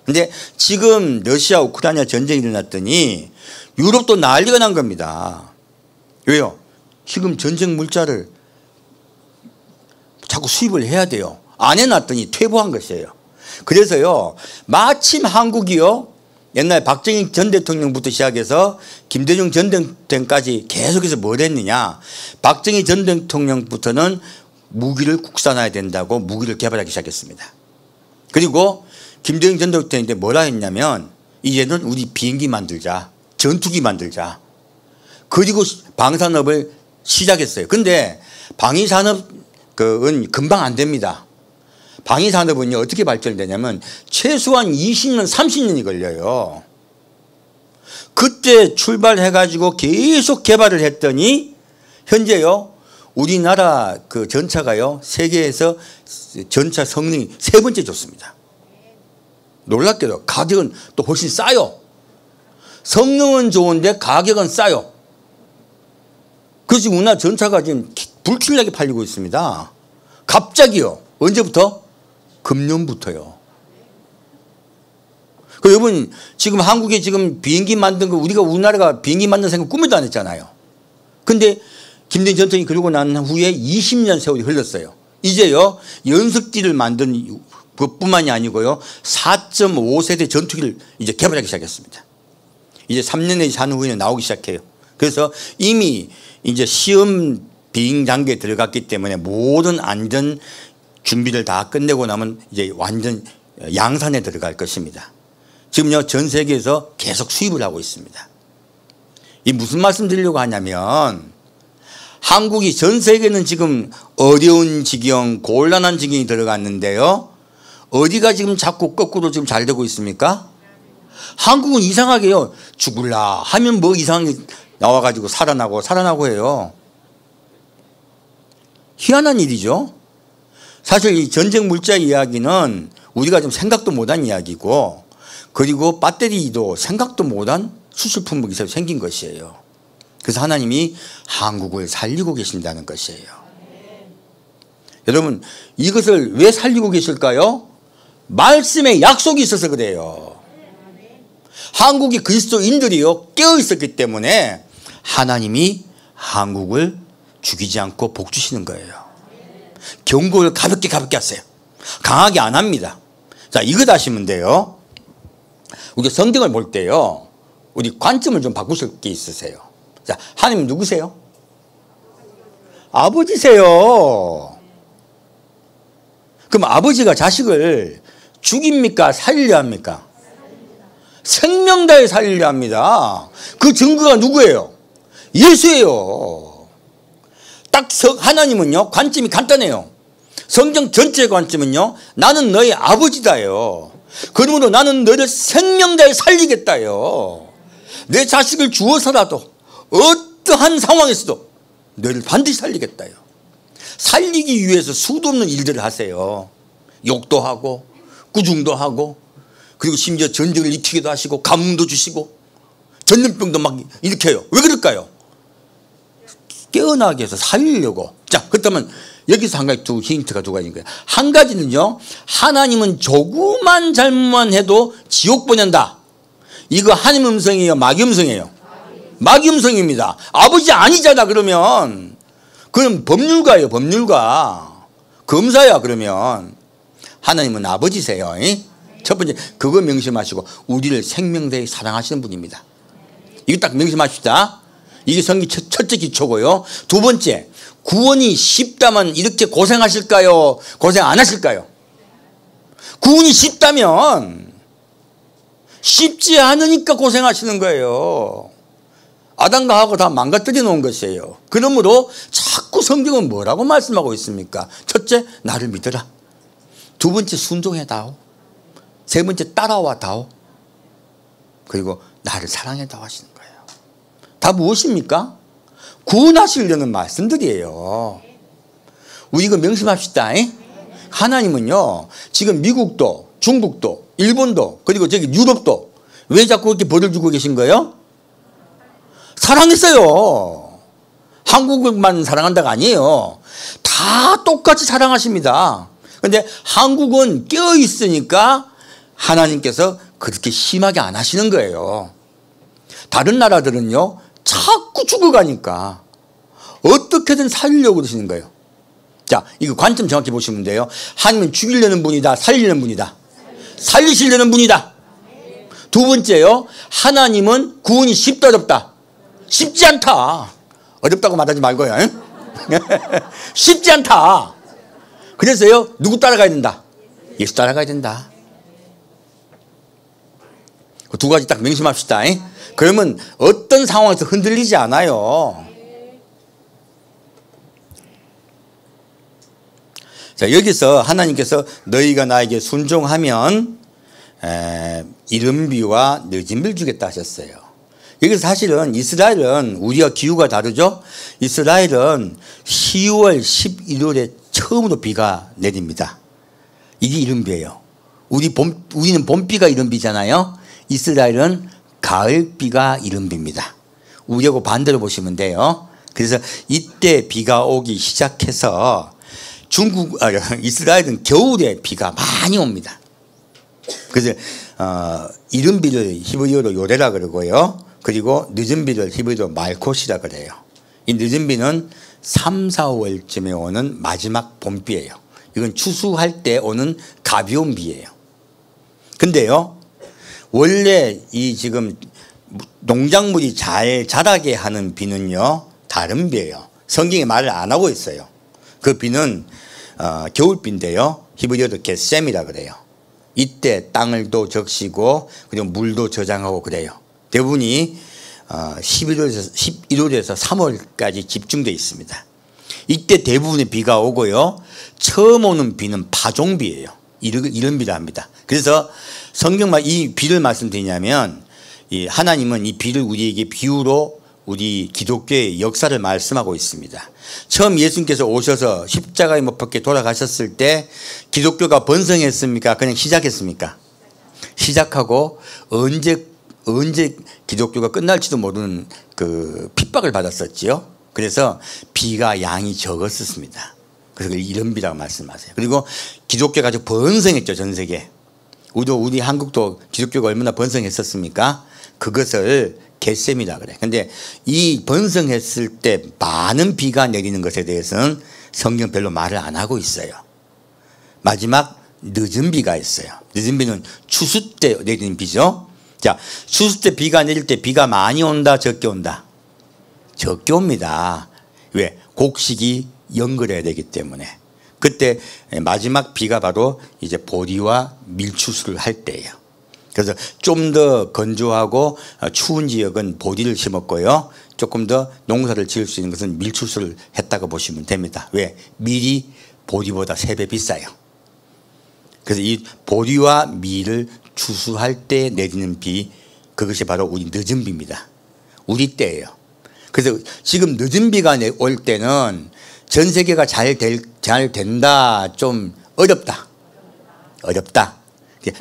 S1: 그런데 지금 러시아 우크라이나 전쟁이 일어났더니 유럽도 난리가 난 겁니다. 왜요? 지금 전쟁 물자를 자꾸 수입을 해야 돼요. 안 해놨더니 퇴보한 것이에요. 그래서요 마침 한국이요 옛날 박정희 전 대통령부터 시작해서 김대중 전 대통령까지 계속해서 뭘 했느냐. 박정희 전 대통령부터는 무기를 국산화해야 된다고 무기를 개발하기 시작했습니다. 그리고 김대중 전 대통령 때 뭐라 했냐면 이제는 우리 비행기 만들자, 전투기 만들자. 그리고 방산업을 시작했어요. 근데 방위산업은 금방 안 됩니다. 방위산업은요 어떻게 발전되냐면 최소한 20년 30년이 걸려요. 그때 출발해가지고 계속 개발을 했더니 현재요 우리나라 전차가요 세계에서 전차 성능이 3번째 좋습니다. 놀랍게도 가격은 또 훨씬 싸요. 성능은 좋은데 가격은 싸요. 그래서 우리나라 전차가 지금 불길나게 팔리고 있습니다. 갑자기요. 언제부터? 금년부터요. 여러분 지금 한국에 지금 비행기 만든 거 우리나라가 비행기 만든 생각 꿈에도 안 했잖아요. 근데 김대중 전 대통령이 그러고 난 후에 20년 세월이 흘렀어요. 이제요 연습기를 만든 것뿐만이 아니고요 4.5세대 전투기를 이제 개발하기 시작했습니다. 이제 3년 내지 4년 후에는 나오기 시작해요. 그래서 이미 이제 시험 비행 단계에 들어갔기 때문에 모든 안전 준비를 다 끝내고 나면 이제 완전 양산에 들어갈 것입니다. 지금요 전 세계에서 계속 수입을 하고 있습니다. 이 무슨 말씀 드리려고 하냐면 한국이 전 세계는 지금 어려운 지경, 곤란한 지경이 들어갔는데요. 어디가 지금 자꾸 거꾸로 지금 잘 되고 있습니까? 한국은 이상하게요. 죽을라 하면 뭐 이상한 게 나와가지고 살아나고 해요. 희한한 일이죠. 사실 이 전쟁 물자 이야기는 우리가 좀 생각도 못한 이야기고, 그리고 배터리도 생각도 못한 수출 품목이 생긴 것이에요. 그래서 하나님이 한국을 살리고 계신다는 것이에요. 여러분, 이것을 왜 살리고 계실까요? 말씀에 약속이 있어서 그래요. 한국이 그리스도인들이요 깨어 있었기 때문에 하나님이 한국을 죽이지 않고 복 주시는 거예요. 경고를 가볍게 하세요. 강하게 안 합니다. 자, 이거 아시면 돼요. 우리가 성경을 볼 때요, 우리 관점을 좀 바꾸실 게 있으세요. 자, 하나님 누구세요? 아버지세요. 그럼 아버지가 자식을 죽입니까? 살리려 합니까? 생명 다해 살리려 합니다. 그 증거가 누구예요? 예수예요. 딱 하나님은요, 관점이 간단해요. 성경 전체의 관점은요, 나는 너의 아버지다요. 그러므로 나는 너를 생명 다해 살리겠다요. 내 자식을 주어서라도 어떠한 상황에서도 너를 반드시 살리겠다요. 살리기 위해서 수도 없는 일들을 하세요. 욕도 하고 꾸중도 하고, 그리고 심지어 전쟁을 일으키기도 하시고 가뭄도 주시고 전염병도 막 일으켜요. 왜 그럴까요? 깨어나게 해서 살리려고. 자, 그렇다면 여기서 한 가지 힌트가 두 가지인 거예요. 한 가지는요, 하나님은 조그만 잘못만 해도 지옥 보낸다. 이거 하나님 음성이에요, 마귀 음성이에요? 마귀 음성입니다. 아버지 아니잖아. 그러면 그럼 법률가예요. 법률가 검사야. 그러면 하나님은 아버지세요. 첫 번째 그거 명심하시고, 우리를 생명대에 사랑하시는 분입니다. 이거 딱 명심하십시다. 이게 성경 첫째 기초고요. 두 번째, 구원이 쉽다면 이렇게 고생하실까요? 고생 안 하실까요? 구원이 쉽다면 쉽지 않으니까 고생하시는 거예요. 아담과 하고 다 망가뜨려 놓은 것이에요. 그러므로 자꾸 성경은 뭐라고 말씀하고 있습니까? 첫째, 나를 믿어라. 두 번째, 순종해다오. 세 번째, 따라와다오. 그리고 나를 사랑해다오 하시는 거예요. 다 무엇입니까? 구원하시려는 말씀들이에요. 우리 이거 명심합시다. 하나님은요, 지금 미국도, 중국도, 일본도, 그리고 저기 유럽도 왜 자꾸 그렇게 벌을 주고 계신 거예요? 사랑했어요. 한국만 사랑한다가 아니에요. 다 똑같이 사랑하십니다. 그런데 한국은 깨어 있으니까 하나님께서 그렇게 심하게 안 하시는 거예요. 다른 나라들은요, 자꾸 죽어가니까 어떻게든 살리려고 그러시는 거예요. 자, 이거 관점 정확히 보시면 돼요. 하나님은 죽이려는 분이다, 살리려는 분이다. 살리시려는 분이다. 두 번째요, 하나님은 구원이 쉽다, 어렵다? 쉽지 않다. 어렵다고 말하지 말고요. 쉽지 않다. 그래서요, 누구 따라가야 된다? 예수 따라가야 된다. 그 두 가지 딱 명심합시다. 그러면 어떤 상황에서 흔들리지 않아요. 자, 여기서 하나님께서 너희가 나에게 순종하면 이른비와 늦은 비를 주겠다 하셨어요. 여기서 사실은 이스라엘은 우리와 기후가 다르죠. 이스라엘은 10월 11월에 처음으로 비가 내립니다. 이게 이른비예요. 우리는 봄비가 이른비잖아요. 이스라엘은 가을비가 이른비입니다. 우리하고 반대로 보시면 돼요. 그래서 이때 비가 오기 시작해서 이스라엘은 겨울에 비가 많이 옵니다. 그래서 이른비를 히브리어로 요레라 그러고요. 그리고 늦은비를 히브리어로 말콧이라 그래요. 이 늦은비는 3, 4월쯤에 오는 마지막 봄비예요. 이건 추수할 때 오는 가벼운 비예요. 근데요, 원래 이 지금 농작물이 잘 자라게 하는 비는요, 다른 비예요. 성경에 말을 안 하고 있어요. 그 비는 겨울비인데요, 히브리어로 겟셈이라 그래요. 이때 땅을도 적시고 그리고 물도 저장하고 그래요. 대부분이 11월에서 3월까지 집중되어 있습니다. 이때 대부분의 비가 오고요, 처음 오는 비는 파종비예요. 이런 비를 합니다. 그래서 성경만 이 비를 말씀드리냐면 이 하나님은 이 비를 우리에게 비유로 우리 기독교의 역사를 말씀하고 있습니다. 처음 예수님께서 오셔서 십자가에 못 박혀 돌아가셨을 때 기독교가 번성했습니까? 그냥 시작했습니까? 시작하고 언제 기독교가 끝날지도 모르는 그 핍박을 받았었지요. 그래서 비가 양이 적었었습니다. 그래서 이런 비라고 말씀하세요. 그리고 기독교가 아주 번성했죠, 전 세계. 우리 한국도 기독교가 얼마나 번성했었습니까? 그것을 겟셈이라 그래. 근데 이 번성했을 때 많은 비가 내리는 것에 대해서는 성경 별로 말을 안 하고 있어요. 마지막 늦은 비가 있어요. 늦은 비는 추수 때 내리는 비죠. 자, 추수 때 비가 내릴 때 비가 많이 온다, 적게 온다? 적게 옵니다. 왜? 곡식이 연결해야 되기 때문에. 그때 마지막 비가 바로 이제 보리와 밀추수를 할 때예요. 그래서 좀 더 건조하고 추운 지역은 보리를 심었고요. 조금 더 농사를 지을 수 있는 것은 밀추수를 했다고 보시면 됩니다. 왜? 밀이 보리보다 3배 비싸요. 그래서 이 보리와 밀을 추수할 때 내리는 비, 그것이 바로 우리 늦은 비입니다. 우리 때예요. 그래서 지금 늦은 비가 올 때는 전 세계가 잘 된다, 좀 어렵다.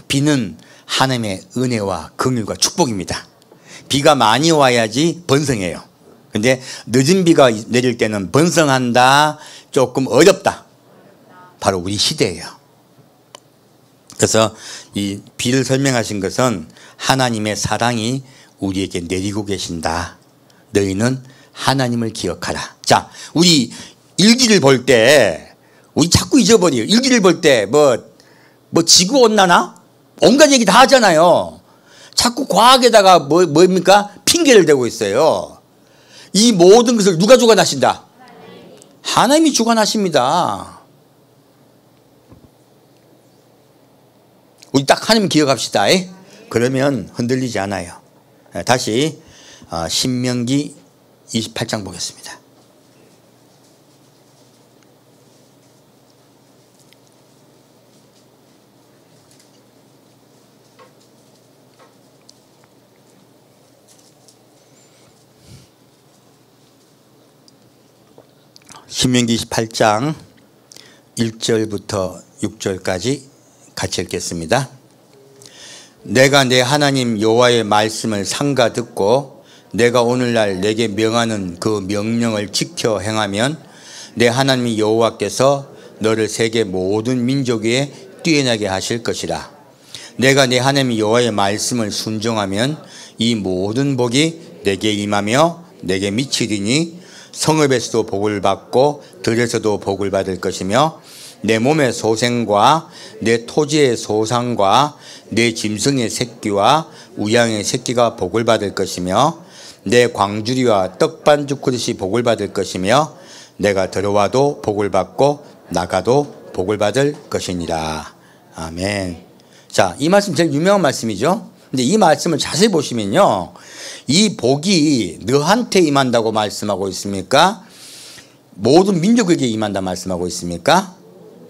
S1: 비는 하나님의 은혜와 긍휼과 축복입니다. 비가 많이 와야지 번성해요. 근데 늦은 비가 내릴 때는 번성한다, 조금 어렵다. 바로 우리 시대예요. 그래서 이 비를 설명하신 것은 하나님의 사랑이 우리에게 내리고 계신다. 너희는 하나님을 기억하라. 자, 우리 일기를 볼 때 우리 자꾸 잊어버려요. 일기를 볼 때 뭐 지구온난화? 온갖 얘기 다 하잖아요. 자꾸 과학에다가 뭡니까? 핑계를 대고 있어요. 이 모든 것을 누가 주관하신다? 하나님이 주관하십니다. 우리 딱 하나님 기억합시다. 그러면 흔들리지 않아요. 다시 신명기 28장 보겠습니다. 신명기 28장 1절부터 6절까지 같이 읽겠습니다. 내가 내 하나님 여호와의 말씀을 삼가 듣고 내가 오늘날 내게 명하는 그 명령을 지켜 행하면 내 하나님 여호와께서 너를 세계 모든 민족 위에 뛰어나게 하실 것이라. 내가 내 하나님 여호와의 말씀을 순종하면 이 모든 복이 내게 임하며 내게 미치리니 성읍에서도 복을 받고 들에서도 복을 받을 것이며 내 몸의 소생과 내 토지의 소상과 내 짐승의 새끼와 우양의 새끼가 복을 받을 것이며 내 광주리와 떡반죽 그릇이 복을 받을 것이며 내가 들어와도 복을 받고 나가도 복을 받을 것이니라. 아멘. 자, 이 말씀 제일 유명한 말씀이죠. 근데 이 말씀을 자세히 보시면요, 이 복이 너한테 임한다고 말씀하고 있습니까? 모든 민족에게 임한다 말씀하고 있습니까?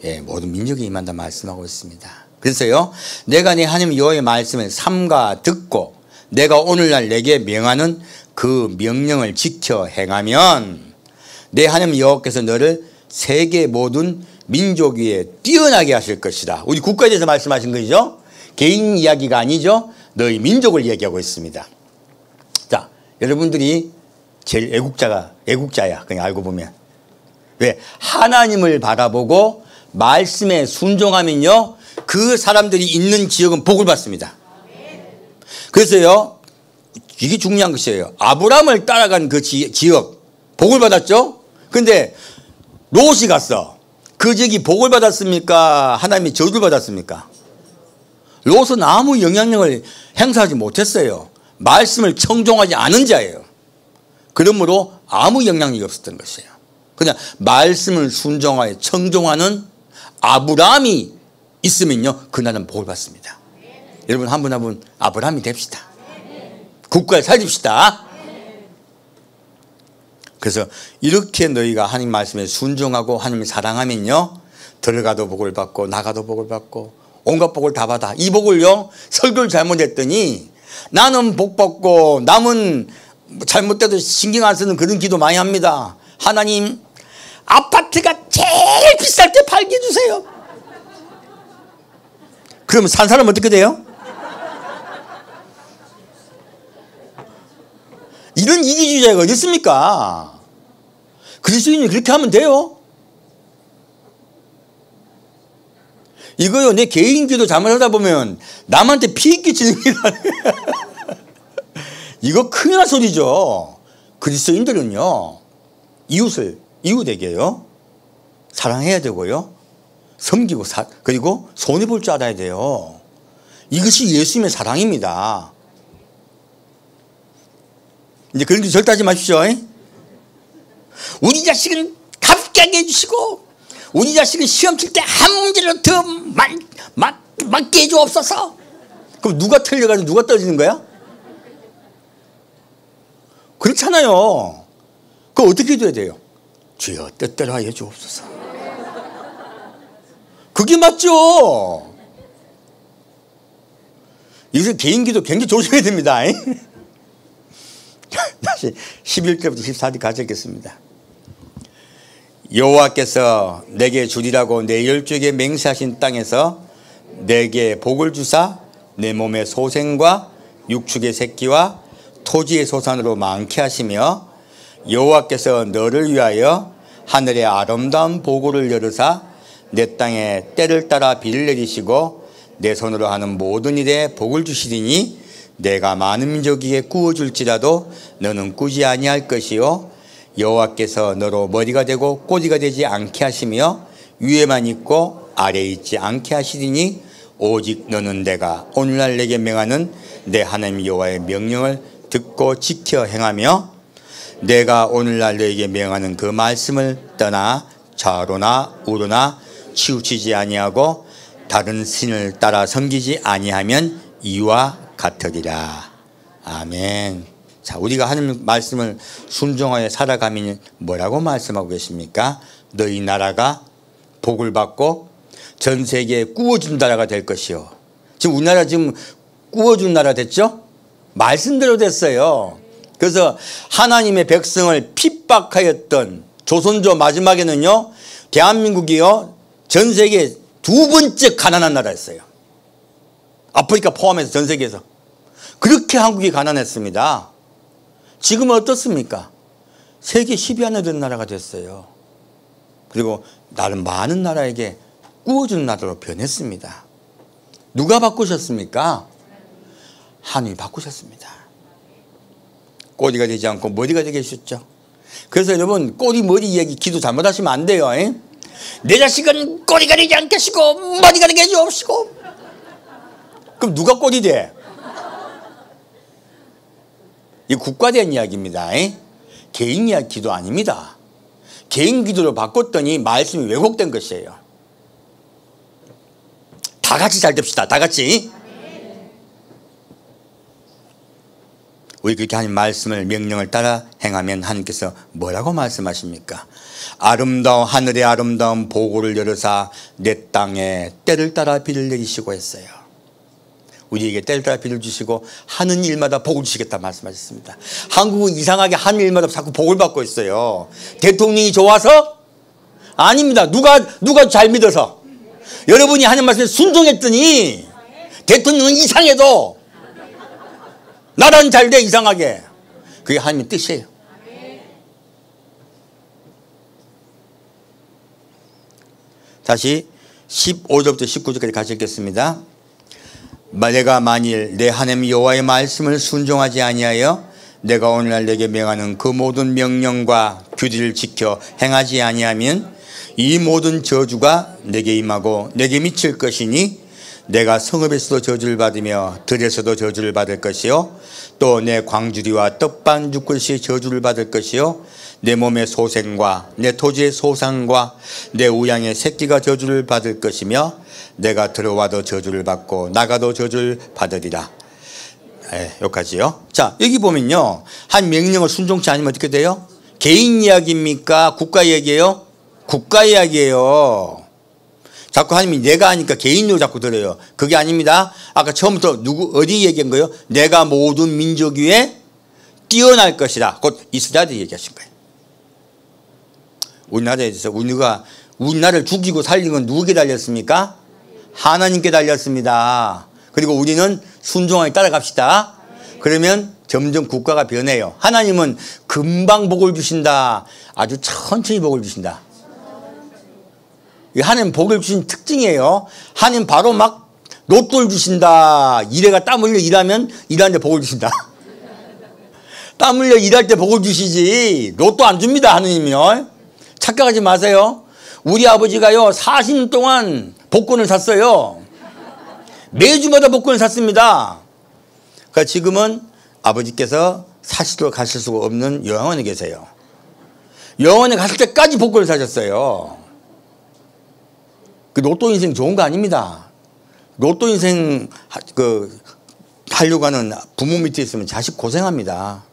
S1: 예, 모든 민족에게 임한다 말씀하고 있습니다. 그래서요, 내가 네 하나님 여호와의 말씀을 삼가 듣고 내가 오늘날 내게 명하는 그 명령을 지켜 행하면 내 하나님 여호와께서 너를 세계 모든 민족 위에 뛰어나게 하실 것이다. 우리 국가에 대해서 말씀하신 거죠. 개인 이야기가 아니죠. 너희 민족을 얘기하고 있습니다. 자, 여러분들이 제일 애국자야. 그냥 알고 보면. 왜? 하나님을 바라보고 말씀에 순종하면요, 그 사람들이 있는 지역은 복을 받습니다. 그래서요, 이게 중요한 것이에요. 아브라함을 따라간 그 지역 복을 받았죠. 근데 롯이 갔어. 그 지역이 복을 받았습니까? 하나님이 저주를 받았습니까? 롯은 아무 영향력을 행사하지 못했어요. 말씀을 청종하지 않은 자예요. 그러므로 아무 영향력이 없었던 것이에요. 그냥 말씀을 순종하여 청종하는 아브라함이 있으면요, 그날은 복을 받습니다. 여러분, 한 분 한 분 아브라함이 됩시다. 국가에 살립시다. 그래서 이렇게 너희가 하나님 말씀에 순종하고 하나님을 사랑하면요, 들어가도 복을 받고 나가도 복을 받고 온갖 복을 다 받아. 이 복을요, 설교를 잘못했더니 나는 복 받고 남은 잘못돼도 신경 안 쓰는 그런 기도 많이 합니다. 하나님, 아파트가 제일 비쌀 때 팔게 해주세요. 그러면 산 사람 어떻게 돼요? 이런 이기주의자가 어디 있습니까? 그리스도인이 그렇게 하면 돼요. 이거요, 내 개인 기도 잘못하다 보면 남한테 피해 끼치는 게 이거 큰일 날 소리죠. 그리스도인들은요, 이웃에게요, 사랑해야 되고요, 섬기고 그리고 손해볼 줄 알아야 돼요. 이것이 예수님의 사랑입니다. 이제 그런 게 절대 하지 마십시오. 우리 자식은 합격하게 해주시고 우리 자식은 시험 칠 때 한 문제를 더 맞게 해주옵소서. 그럼 누가 틀려가지고 누가 떨어지는 거야? 그렇잖아요. 그거 어떻게 해줘야 돼요? 주여 뜻대로 하여 주옵소서. 그게 맞죠. 여기서 개인기도 굉장히 조심해야 됩니다. 다시 11절부터 14절 같이 읽겠습니다. 여호와께서 내게 주리라고 내 열조에게 맹세하신 땅에서 내게 복을 주사 내 몸의 소생과 육축의 새끼와 토지의 소산으로 많게 하시며 여호와께서 너를 위하여 하늘의 아름다운 보고를 열으사 내 땅에 때를 따라 비를 내리시고 내 손으로 하는 모든 일에 복을 주시리니 내가 많은 민족에게 꾸어줄지라도 너는 꾸지 아니할 것이요 여호와께서 너로 머리가 되고 꼬리가 되지 않게 하시며 위에만 있고 아래에 있지 않게 하시리니 오직 너는 내가 오늘날 내게 명하는 내 하나님 여호와의 명령을 듣고 지켜 행하며 내가 오늘날 너에게 명하는 그 말씀을 떠나 좌로나 우로나 치우치지 아니하고 다른 신을 따라 섬기지 아니하면 이와 같으리라. 아멘. 자, 우리가 하나님 말씀을 순종하여 살아가면 뭐라고 말씀하고 계십니까? 너희 나라가 복을 받고 전 세계에 꾸어준 나라가 될 것이요. 지금 우리나라 지금 꾸어준 나라 됐죠? 말씀대로 됐어요. 그래서 하나님의 백성을 핍박하였던 조선조 마지막에는요, 대한민국이요, 전 세계 두 번째 가난한 나라였어요. 아프리카 포함해서 전 세계에서. 그렇게 한국이 가난했습니다. 지금은 어떻습니까? 세계 10위 안에 드는 나라가 됐어요. 그리고 나름 많은 나라에게 꾸어주는 나라로 변했습니다. 누가 바꾸셨습니까? 하나님이 바꾸셨습니다. 꼬리가 되지 않고 머리가 되게 해주셨죠. 그래서 여러분, 꼬리 머리 이야기 기도 잘못하시면 안 돼요. 내 자식은 꼬리가 되지 않게 하시고 머리가 되게 해주옵시고. 그럼 누가 꼬리 돼? 이 국가대한 이야기입니다. 개인 이야기 기도 아닙니다. 개인 기도로 바꿨더니 말씀이 왜곡된 것이에요. 다 같이 잘 됩시다. 다 같이. 우리 그렇게 하나님 말씀을 명령을 따라 행하면 하나님께서 뭐라고 말씀하십니까? 아름다운 하늘의 아름다운 보고를 열으사 내 땅에 때를 따라 비를 내리시고 했어요. 우리에게 때를 따라 비를 주시고 하는 일마다 복을 주시겠다 말씀하셨습니다. 한국은 이상하게 하는 일마다 자꾸 복을 받고 있어요. 대통령이 좋아서? 아닙니다. 누가 잘 믿어서? 여러분이 하는 말씀에 순종했더니 대통령은 이상해도 나라는 잘 돼, 이상하게. 그게 하나님의 뜻이에요. 다시 15절부터 19절까지 같이 읽겠습니다. 내가 만일 내 하나님 여호와의 말씀을 순종하지 아니하여 내가 오늘날 내게 명하는 그 모든 명령과 규례를 지켜 행하지 아니하면 이 모든 저주가 내게 임하고 내게 미칠 것이니 내가 성읍에서도 저주를 받으며 들에서도 저주를 받을 것이요 또 내 광주리와 떡반 죽글씨의 저주를 받을 것이요 내 몸의 소생과 내 토지의 소상과 내 우양의 새끼가 저주를 받을 것이며 내가 들어와도 저주를 받고 나가도 저주를 받으리라. 여기까지요. 자, 여기 보면요, 한 명령을 순종치 않으면 어떻게 돼요? 개인 이야기입니까? 국가 이야기예요? 국가 이야기예요. 자꾸 하나님이 내가 하니까 개인으로 자꾸 들어요. 그게 아닙니다. 아까 처음부터 어디 얘기한 거예요? 내가 모든 민족 위에 뛰어날 것이다. 곧 이스라엘이 얘기하신 거예요. 우리나라에 대해서 우리나라를 죽이고 살린 건 누구에게 달렸습니까? 하나님께 달렸습니다. 그리고 우리는 순종하게 따라갑시다. 그러면 점점 국가가 변해요. 하나님은 금방 복을 주신다. 아주 천천히 복을 주신다. 하나님 복을 주신 특징이에요. 하나님 바로 막 로또를 주신다. 일해가 땀 흘려 일하면 일하는데 복을 주신다. 땀 흘려 일할 때 복을 주시지 로또 안 줍니다. 하나님이요. 착각하지 마세요. 우리 아버지가요 40년 동안 복권을 샀어요. 매주마다 복권을 샀습니다. 그러니까 지금은 아버지께서 사시도록 가실 수가 없는 영원에 계세요. 영원에 갔을 때까지 복권을 사셨어요. 그 로또 인생 좋은 거 아닙니다. 로또 인생 하려고 하는 부모 밑에 있으면 자식 고생합니다.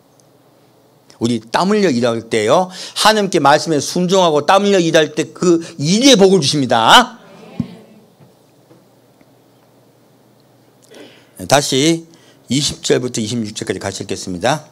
S1: 우리 땀 흘려 일할 때요 하나님께 말씀에 순종하고 땀 흘려 일할 때 그 일에 복을 주십니다. 다시 20절부터 26절까지 같이 읽겠습니다.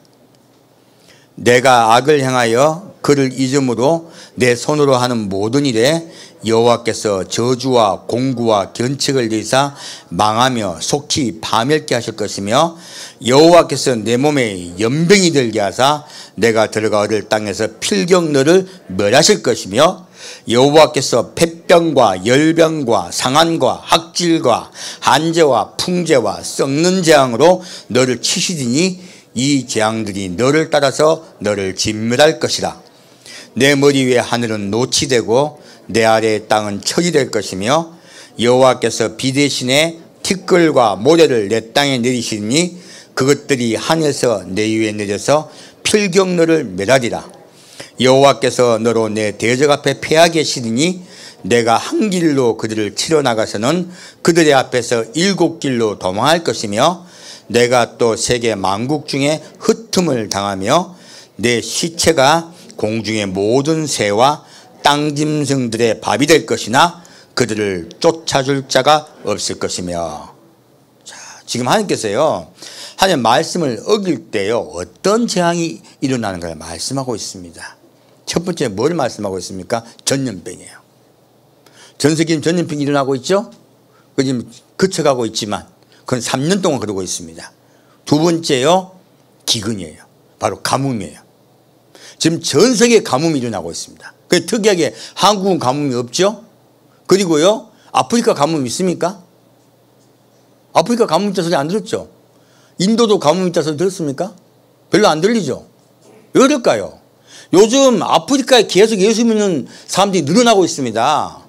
S1: 내가 악을 향하여 그를 잊음으로 내 손으로 하는 모든 일에 여호와께서 저주와 공구와 견책을 내사 망하며 속히 파멸케 하실 것이며 여호와께서 내 몸에 연병이 들게 하사 내가 들어가 얻을 땅에서 필경 너를 멸하실 것이며 여호와께서 폐병과 열병과 상한과 학질과 한재와 풍재와 썩는 재앙으로 너를 치시리니 이 재앙들이 너를 따라서 너를 진멸할 것이라. 내 머리 위에 하늘은 노치 되고 내 아래의 땅은 철이 될 것이며 여호와께서 비 대신에 티끌과 모래를 내 땅에 내리시니 그것들이 하늘에서 내 위에 내려서 필경 너를 멸하리라. 여호와께서 너로 내 대적 앞에 패하게 하시리니 내가 한 길로 그들을 치러 나가서는 그들의 앞에서 7길로 도망할 것이며 내가 또 세계 만국 중에 흩음을 당하며 내 시체가 공중의 모든 새와 땅 짐승들의 밥이 될 것이나 그들을 쫓아줄 자가 없을 것이며. 자, 지금 하나님께서요 하나님 말씀을 어길 때요 어떤 재앙이 일어나는 걸 말씀하고 있습니다. 첫 번째 뭘 말씀하고 있습니까? 전염병이에요. 전 세계는 전염병이 일어나고 있죠. 그 지금 그쳐가고 있지만 그건 3년 동안 그러고 있습니다. 두 번째요 기근이에요. 바로 가뭄이에요. 지금 전 세계에 가뭄이 일어나고 있습니다. 그 특이하게 한국은 가뭄이 없죠. 그리고요 아프리카 가뭄이 있습니까? 아프리카 가뭄 있다 소리 안 들었죠. 인도도 가뭄 있다 소리 들었습니까? 별로 안 들리죠. 왜 그럴까요? 요즘 아프리카에 계속 예수 믿는 사람들이 늘어나고 있습니다.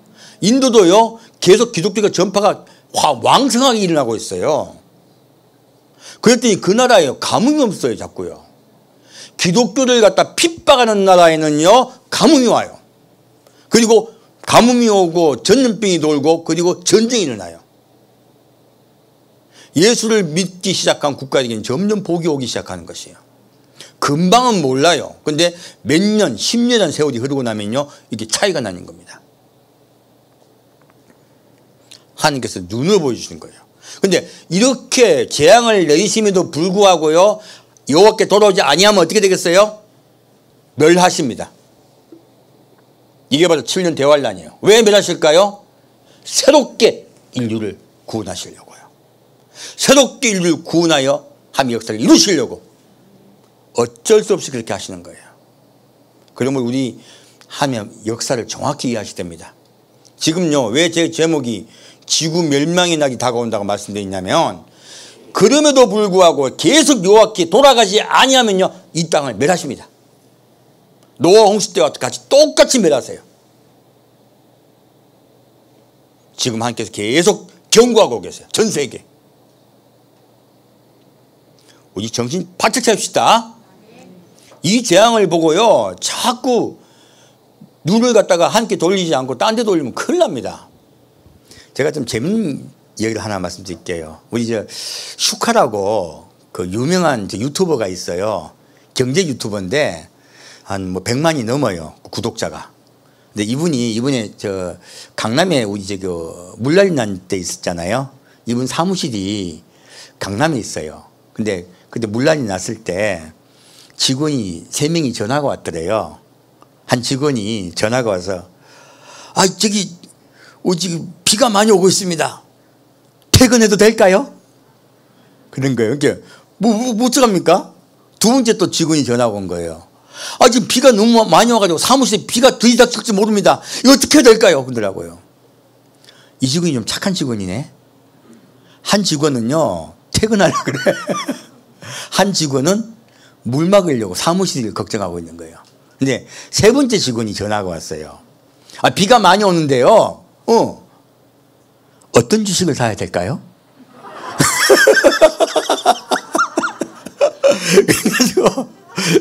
S1: 인도도요 계속 기독교가 전파가 왕성하게 일어나고 있어요. 그랬더니 그 나라에 가뭄이 없어요. 자꾸요. 기독교를 갖다 핍박하는 나라에는요 가뭄이 와요. 그리고 가뭄이 오고 전염병이 돌고 그리고 전쟁이 일어나요. 예수를 믿기 시작한 국가에게는 점점 복이 오기 시작하는 것이에요. 금방은 몰라요. 근데 몇 년, 10년이라는 세월이 흐르고 나면요 이게 차이가 나는 겁니다. 하나님께서 눈을 보여주시는 거예요. 근데 이렇게 재앙을 내리심에도 불구하고요 여호와께 돌아오지 아니하면 어떻게 되겠어요? 멸하십니다. 이게 바로 7년 대환란이에요. 왜 멸하실까요? 새롭게 인류를 구원하시려고요. 새롭게 인류를 구원하여 하나님의 역사를 이루시려고 어쩔 수 없이 그렇게 하시는 거예요. 그러면 우리 하나님의 역사를 정확히 이해하셔야 됩니다. 지금요 왜 제 제목이 지구 멸망의 날이 다가온다고 말씀드리냐면 그럼에도 불구하고 계속 여호와께 돌아가지 아니하면요 이 땅을 멸하십니다. 노아 홍수 때와 같이 똑같이 멸하세요. 지금 하나님께서 계속 경고하고 계세요. 전 세계. 우리 정신 바짝 차립시다. 이 재앙을 보고요 자꾸 눈을 갖다가 하나님께 돌리지 않고 딴 데 돌리면 큰일 납니다. 제가 좀 재밌는 얘기를 하나 말씀드릴게요. 우리 슈카라고 그 유명한 유튜버가 있어요. 경제 유튜버인데 한 100만이 넘어요 구독자가. 근데 이분이 이번에 저 강남에 우리 물난리 난 때 있었잖아요. 이분 사무실이 강남에 있어요. 근데 그때 물난리 났을 때 직원이 3명이 전화가 왔더래요. 한 직원이 전화가 와서 지금 비가 많이 오고 있습니다. 퇴근해도 될까요? 그런 거예요. 그러니까 뭐 어떡합니까? 두 번째 또 직원이 전화가 온 거예요. 지금 비가 너무 많이 와가지고 사무실에 비가 들이닥칠지 모릅니다. 이거 어떻게 해야 될까요? 그러더라고요. 이 직원이 좀 착한 직원이네. 한 직원은요, 퇴근하려고 그래. 한 직원은 물 막으려고 사무실을 걱정하고 있는 거예요. 근데 세 번째 직원이 전화가 왔어요. 비가 많이 오는데요. 어떤 주식을 사야 될까요? 그래가지고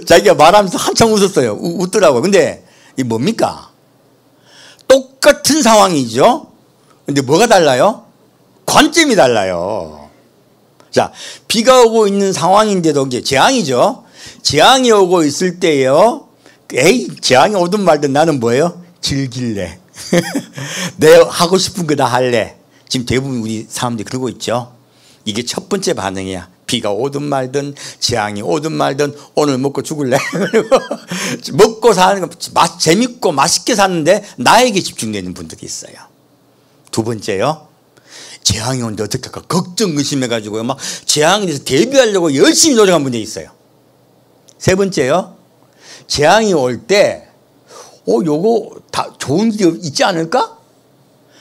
S1: 자기가 말하면서 한참 웃었어요. 웃더라고요. 근데 이게 뭡니까? 똑같은 상황이죠. 근데 뭐가 달라요? 관점이 달라요. 자, 비가 오고 있는 상황인데도 이제 재앙이죠. 재앙이 오고 있을 때요. 재앙이 오든 말든 나는 뭐예요? 즐길래. 내가 하고 싶은 거 다 할래. 지금 대부분 우리 사람들이 그러고 있죠. 이게 첫 번째 반응이야. 비가 오든 말든 재앙이 오든 말든 오늘 먹고 죽을래. 그리고 먹고 사는 거 재밌고 맛있게 사는데 나에게 집중되는 분들이 있어요. 두 번째요. 재앙이 오는데 어떡할까 걱정 의심해가지고 막 재앙에 대해서 대비하려고 열심히 노력한 분들이 있어요. 세 번째요. 재앙이 올 때 요거 다 좋은 길이 있지 않을까?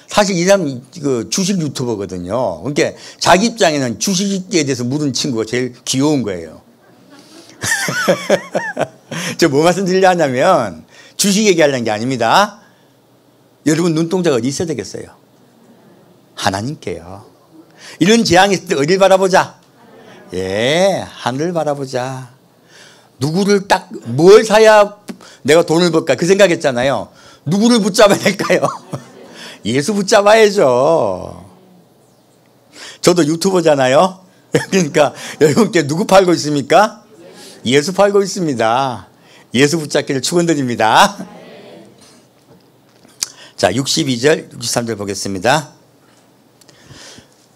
S1: 사실 이 사람이 주식 유튜버거든요. 그러니까 자기 입장에는 주식에 대해서 물은 친구가 제일 귀여운 거예요. 저 뭐 말씀드리려냐면 주식 얘기하려는 게 아닙니다. 여러분 눈동자가 어디 있어야 되겠어요? 하나님께요. 이런 재앙이 있을 때 어디를 바라보자? 하늘을 바라보자. 누구를 뭘 사야 내가 돈을 벌까? 그 생각했잖아요. 누구를 붙잡아야 될까요? 예수 붙잡아야죠. 저도 유튜버잖아요. 그러니까 여러분께 누구 팔고 있습니까? 예수 팔고 있습니다. 예수 붙잡기를 축원드립니다. 자, 62절, 63절 보겠습니다.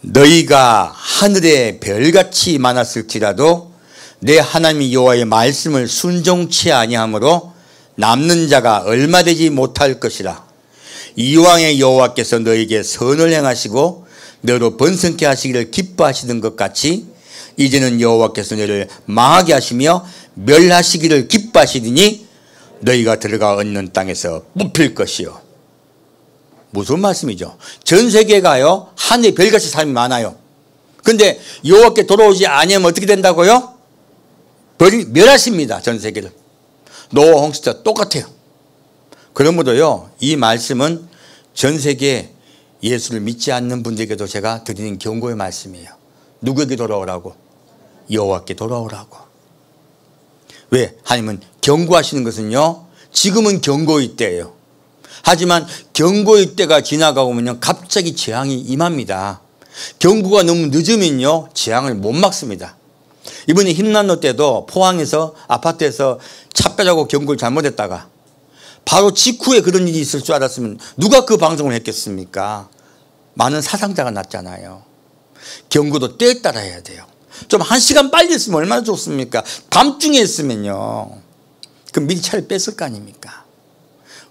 S1: 너희가 하늘에 별같이 많았을지라도 내 하나님 여호와의 말씀을 순종치 아니하므로 남는 자가 얼마 되지 못할 것이라. 이왕의 여호와께서 너에게 선을 행하시고 너로 번성케 하시기를 기뻐하시던 것 같이 이제는 여호와께서 너를 망하게 하시며 멸하시기를 기뻐하시더니 너희가 들어가 얻는 땅에서 뽑힐 것이요. 무슨 말씀이죠? 전 세계가요 하늘에 별같이 사람이 많아요. 근데 여호와께 돌아오지 아니하면 어떻게 된다고요? 멸하십니다. 전 세계를. 노아 홍수와 똑같아요. 그러므로요 이 말씀은 전 세계 예수를 믿지 않는 분들에게도 제가 드리는 경고의 말씀이에요. 누구에게 돌아오라고? 여호와께 돌아오라고. 왜? 하나님은 경고하시는 것은요 지금은 경고의 때예요. 하지만 경고의 때가 지나가고 오면요 갑자기 재앙이 임합니다. 경고가 너무 늦으면요 재앙을 못 막습니다. 이번에 힘난로 때도 포항에서 아파트에서 차 빼자고 경고를 잘못했다가 바로 직후에 그런 일이 있을 줄 알았으면 누가 그 방송을 했겠습니까? 많은 사상자가 났잖아요. 경고도 때에 따라 해야 돼요. 좀 1시간 빨리 했으면 얼마나 좋습니까? 밤중에 했으면요 그럼 미리 차를 뺐을 거 아닙니까?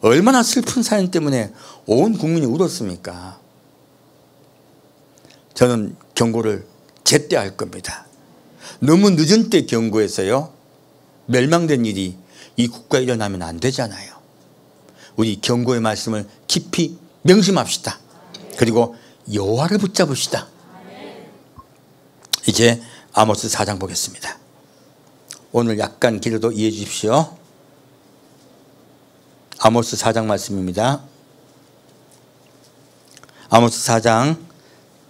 S1: 얼마나 슬픈 사연 때문에 온 국민이 울었습니까? 저는 경고를 제때 할 겁니다. 너무 늦은 때 경고해서요 멸망된 일이 이 국가에 일어나면 안 되잖아요. 우리 경고의 말씀을 깊이 명심합시다. 그리고 여호와를 붙잡읍시다. 이제 아모스 4장 보겠습니다. 오늘 약간 길어도 이해해 주십시오. 아모스 4장 말씀입니다. 아모스 4장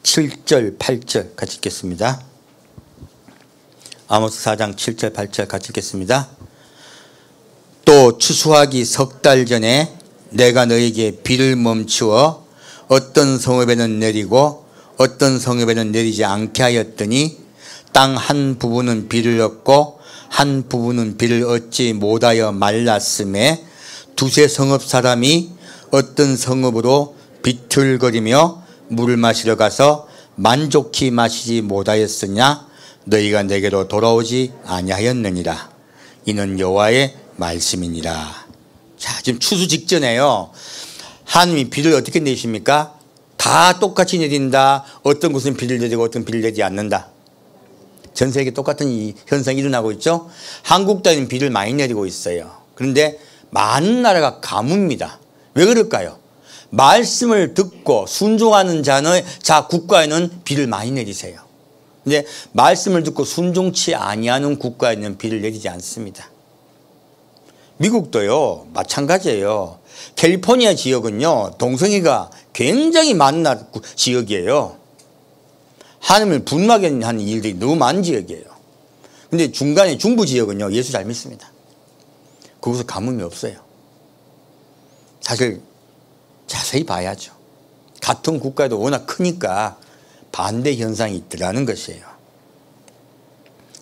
S1: 7절 8절 같이 읽겠습니다. 아모스 4장 7절 8절 같이 읽겠습니다. 또 추수하기 3달 전에 내가 너에게 비를 멈추어 어떤 성읍에는 내리고 어떤 성읍에는 내리지 않게 하였더니 땅 한 부분은 비를 얻고 한 부분은 비를 얻지 못하여 말랐음에 두세 성읍 사람이 어떤 성읍으로 비틀거리며 물을 마시러 가서 만족히 마시지 못하였으냐? 너희가 내게로 돌아오지 아니하였느니라. 이는 여호와의 말씀이니라. 자, 지금 추수 직전에요. 하나님이 비를 어떻게 내십니까? 다 똑같이 내린다. 어떤 곳은 비를 내리고 어떤 비를 내리지 않는다. 전 세계 똑같은 이 현상이 일어나고 있죠. 한국 땅에는 비를 많이 내리고 있어요. 그런데 많은 나라가 가뭄입니다. 왜 그럴까요? 말씀을 듣고 순종하는 국가에는 비를 많이 내리세요. 근데 말씀을 듣고 순종치 아니하는 국가에는 비를 내리지 않습니다. 미국도요 마찬가지예요. 캘리포니아 지역은요 동성애가 굉장히 많은 지역이에요. 하나님을 분노하게 하는 일들이 너무 많은 지역이에요. 근데 중간에 중부 지역은요 예수 잘 믿습니다. 거기서 가뭄이 없어요. 사실 자세히 봐야죠. 같은 국가에도 워낙 크니까 반대 현상이 있더라는 것이에요.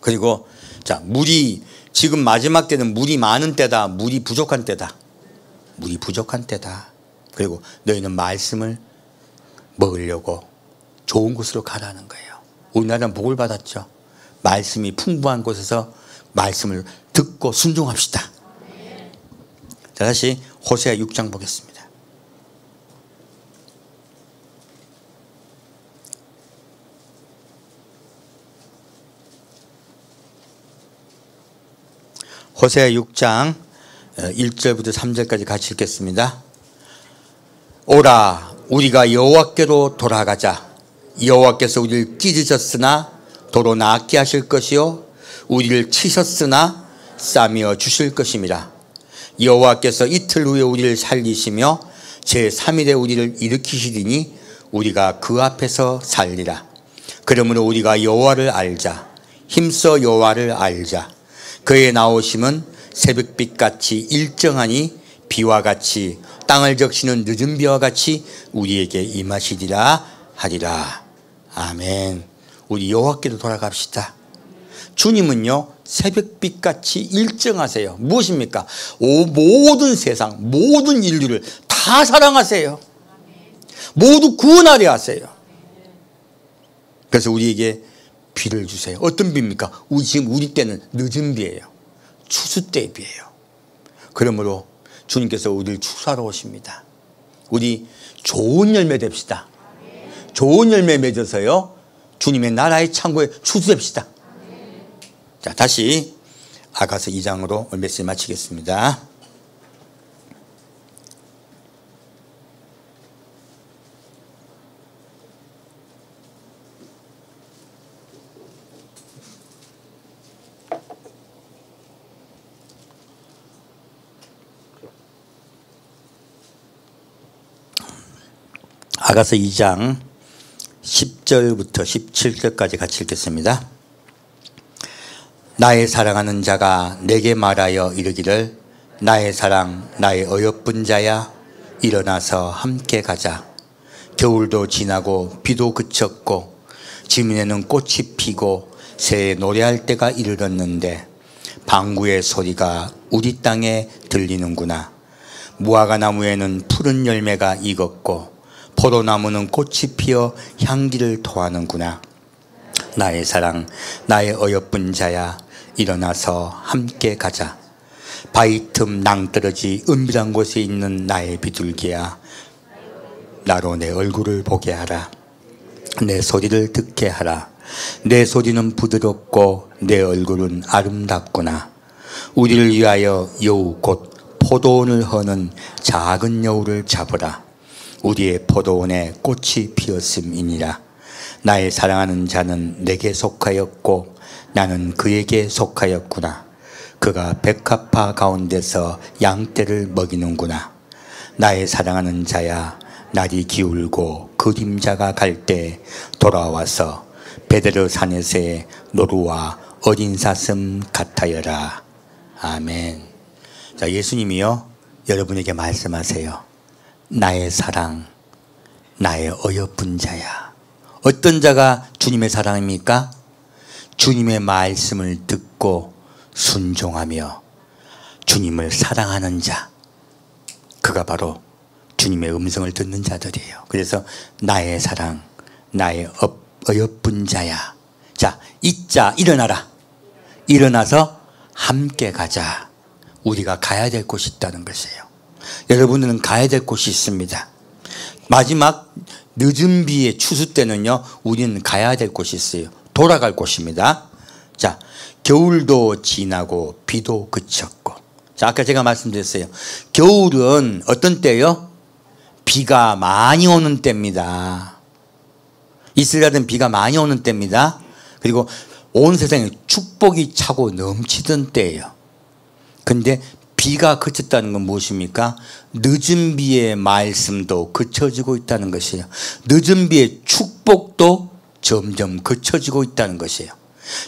S1: 그리고 자, 물이 지금 마지막 때는 물이 많은 때다, 물이 부족한 때다. 물이 부족한 때다. 그리고 너희는 말씀을 먹으려고 좋은 곳으로 가라는 거예요. 우리나라는 복을 받았죠. 말씀이 풍부한 곳에서 말씀을 듣고 순종합시다. 자, 다시 호세아 6장 보겠습니다. 호세아 6장 1절부터 3절까지 같이 읽겠습니다. 오라, 우리가 여호와께로 돌아가자. 여호와께서 우리를 찢으셨으나 도로 낫게 하실 것이요 우리를 치셨으나 싸매어 주실 것임이라. 여호와께서 이틀 후에 우리를 살리시며 제3일에 우리를 일으키시리니 우리가 그 앞에서 살리라. 그러므로 우리가 여호와를 알자. 힘써 여호와를 알자. 그의 나오심은 새벽빛같이 일정하니 비와 같이 땅을 적시는 늦은 비와 같이 우리에게 임하시리라 하리라. 아멘. 우리 여호와께로 돌아갑시다. 주님은요 새벽빛같이 일정하세요. 무엇입니까? 모든 세상 모든 인류를 다 사랑하세요. 모두 구원하려 하세요. 그래서 우리에게 비를 주세요. 어떤 비입니까? 지금 우리 때는 늦은 비예요. 추수 때의 비예요. 그러므로 주님께서 우리를 추수하러 오십니다. 우리 좋은 열매 됩시다. 좋은 열매 맺어서요 주님의 나라의 창고에 추수됩시다. 자, 다시 아가서 2장으로 메시지 마치겠습니다. 아가서 2장 10절부터 17절까지 같이 읽겠습니다. 나의 사랑하는 자가 내게 말하여 이르기를 나의 사랑 나의 어여쁜 자야 일어나서 함께 가자. 겨울도 지나고 비도 그쳤고 지면에는 꽃이 피고 새에 노래할 때가 이르렀는데 방구의 소리가 우리 땅에 들리는구나. 무화과 나무에는 푸른 열매가 익었고 포도나무는 꽃이 피어 향기를 토하는구나. 나의 사랑 나의 어여쁜 자야 일어나서 함께 가자. 바위 틈 낭떠러지 은밀한 곳에 있는 나의 비둘기야 나로 내 얼굴을 보게 하라. 내 소리를 듣게 하라. 내 소리는 부드럽고 내 얼굴은 아름답구나. 우리를 위하여 여우 곧 포도원을 허는 작은 여우를 잡으라. 우리의 포도원에 꽃이 피었음이니라. 나의 사랑하는 자는 내게 속하였고 나는 그에게 속하였구나. 그가 백합화 가운데서 양떼를 먹이는구나. 나의 사랑하는 자야 날이 기울고 그림자가 갈 때 돌아와서 베데르 산에서의 노루와 어린 사슴 같아여라. 아멘. 자, 예수님이요 여러분에게 말씀하세요. 나의 사랑 나의 어여쁜 자야. 어떤 자가 주님의 사랑입니까? 주님의 말씀을 듣고 순종하며 주님을 사랑하는 자, 그가 바로 주님의 음성을 듣는 자들이에요. 그래서 나의 사랑, 나의 어여쁜 자야. 자, 이자 일어나라. 일어나서 함께 가자. 우리가 가야 될 곳이 있다는 것이에요. 여러분들은 가야 될 곳이 있습니다. 마지막 늦은 비의 추수 때는요, 우리는 가야 될 곳이 있어요. 돌아갈 곳입니다. 자, 겨울도 지나고 비도 그쳤고. 자, 아까 제가 말씀드렸어요. 겨울은 어떤 때요? 비가 많이 오는 때입니다. 이스라엘은 비가 많이 오는 때입니다. 그리고 온 세상에 축복이 차고 넘치던 때예요. 근데 비가 그쳤다는 건 무엇입니까? 늦은 비의 말씀도 그쳐지고 있다는 것이에요. 늦은 비의 축복도 점점 그쳐지고 있다는 것이에요.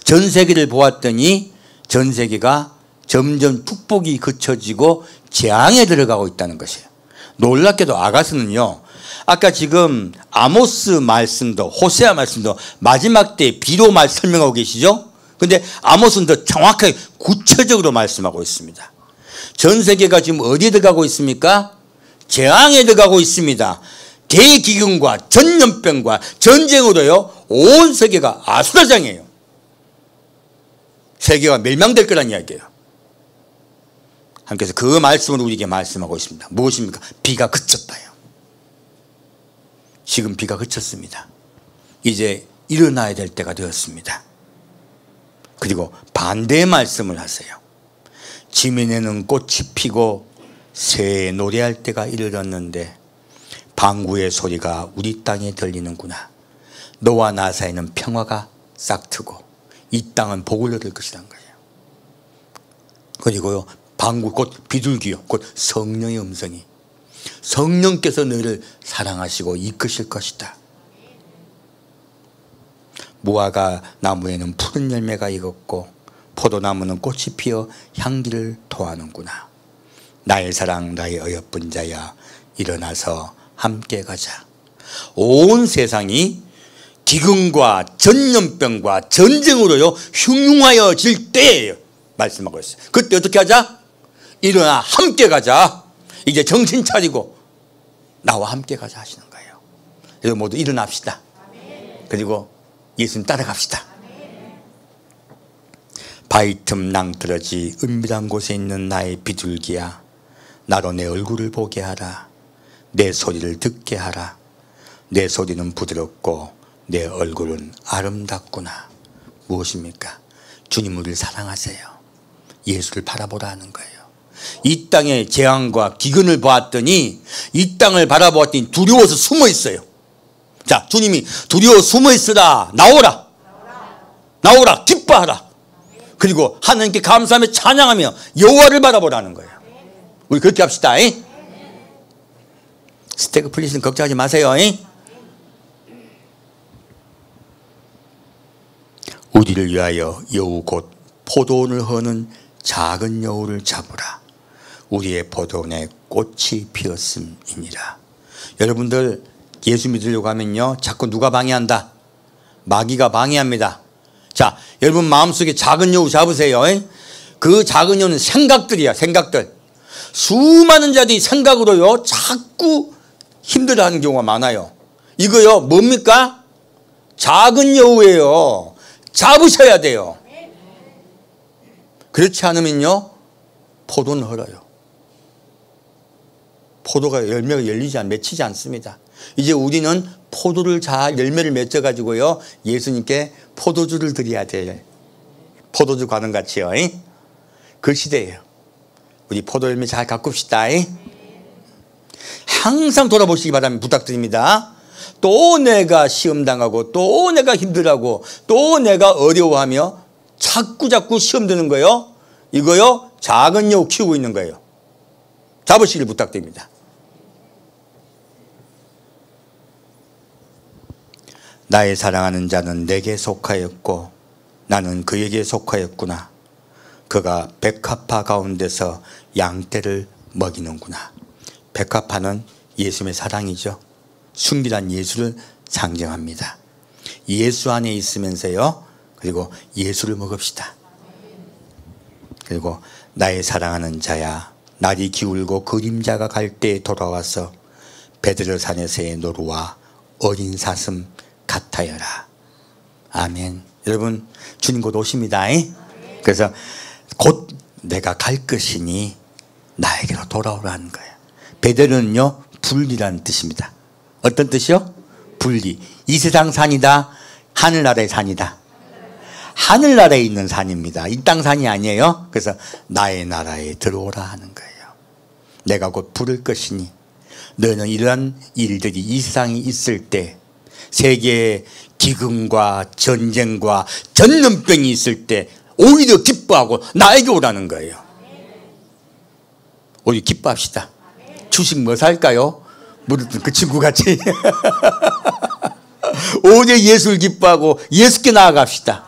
S1: 전 세계를 보았더니 전 세계가 점점 축복이 그쳐지고 재앙에 들어가고 있다는 것이에요. 놀랍게도 아가스는요, 아까 지금 아모스 말씀도 호세아 말씀도 마지막 때 비로 설명하고 계시죠? 근데 아모스는 더 정확하게 구체적으로 말씀하고 있습니다. 전 세계가 지금 어디에 들어가고 있습니까? 재앙에 들어가고 있습니다. 대기근과 전염병과 전쟁으로요, 온 세계가 아수라장이에요. 세계가 멸망될 거란 이야기예요. 하나님께서 그 말씀을 우리에게 말씀하고 있습니다. 무엇입니까? 비가 그쳤다요. 지금 비가 그쳤습니다. 이제 일어나야 될 때가 되었습니다. 그리고 반대의 말씀을 하세요. 지면에는 꽃이 피고 새에 노래할 때가 이르렀는데 방구의 소리가 우리 땅에 들리는구나. 너와 나 사이는 평화가 싹트고 이 땅은 복을 얻을 것이라는 거예요. 그리고요, 방구 곧 비둘기요, 곧 성령의 음성이, 성령께서 너를 사랑하시고 이끄실 것이다. 무화과 나무에는 푸른 열매가 익었고 포도나무는 꽃이 피어 향기를 토하는구나. 나의 사랑, 나의 어여쁜 자야, 일어나서 함께 가자. 온 세상이 기근과 전염병과 전쟁으로요 흉흉하여질 때예요. 말씀하고 있어요. 그때 어떻게 하자? 일어나 함께 가자. 이제 정신 차리고 나와 함께 가자 하시는 거예요. 여러분 모두 일어납시다. 그리고 예수님 따라갑시다. 바위 틈 낭떠러지 은밀한 곳에 있는 나의 비둘기야, 나로 내 얼굴을 보게 하라. 내 소리를 듣게 하라. 내 소리는 부드럽고 내 얼굴은 아름답구나. 무엇입니까? 주님 우리를 사랑하세요. 예수를 바라보라 하는 거예요. 이 땅의 재앙과 기근을 보았더니, 이 땅을 바라보았더니 두려워서 숨어 있어요. 자, 주님이 두려워 숨어 있으라. 나오라. 나오라. 기뻐하라. 그리고 하나님께 감사하며 찬양하며 여호와를 바라보라는 거예요. 우리 그렇게 합시다. 스태그 플리스는 걱정하지 마세요. 우리를 위하여 여우 곧 포도원을 허는 작은 여우를 잡으라. 우리의 포도원에 꽃이 피었음이니라. 여러분들 예수 믿으려고 하면요, 자꾸 누가 방해한다? 마귀가 방해합니다. 자, 여러분 마음속에 작은 여우 잡으세요. 그 작은 여우는 생각들이야. 생각들. 수많은 자들이 생각으로요 자꾸 힘들어하는 경우가 많아요. 이거요 뭡니까? 작은 여우예요. 잡으셔야 돼요. 그렇지 않으면요 포도는 헐어요. 포도가 열매가 맺히지 않습니다. 이제 우리는 포도를 잘 열매를 맺어가지고요 예수님께 포도주를 드려야 돼요. 포도주 과는 같이요. 그 시대예요. 우리 포도 열매 잘 가꿉시다. 항상 돌아보시기 바랍니다. 부탁드립니다. 또 내가 시험당하고 또 내가 힘들어하고 또 내가 어려워하며 자꾸 시험 드는 거예요. 이거요 작은 여우 키우고 있는 거예요. 잡으시길 부탁드립니다. 나의 사랑하는 자는 내게 속하였고 나는 그에게 속하였구나. 그가 백합화 가운데서 양떼를 먹이는구나. 백합화는 예수님의 사랑이죠. 순결한 예수를 상징합니다. 예수 안에 있으면서요 그리고 예수를 먹읍시다. 그리고 나의 사랑하는 자야, 날이 기울고 그림자가 갈 때에 돌아와서 베드로산에서의 노루와 어린 사슴 같아여라. 아멘. 여러분, 주님 곧 오십니다. 그래서 곧 내가 갈 것이니 나에게로 돌아오라는 거예요. 베델은요, 분리라는 뜻입니다. 어떤 뜻이요? 분리. 이 세상 산이다, 하늘나라의 산이다. 하늘나라에 있는 산입니다. 이 땅 산이 아니에요. 그래서 나의 나라에 들어오라 하는 거예요. 내가 곧 부를 것이니 너는 이러한 일들이 이 세상에 있을 때, 세계에 기근과 전쟁과 전염병이 있을 때 오히려 기뻐하고 나에게 오라는 거예요. 우리 기뻐합시다. 주식 뭐 살까요? 물었던 그 친구같이 오히려 예수를 기뻐하고 예수께 나아갑시다.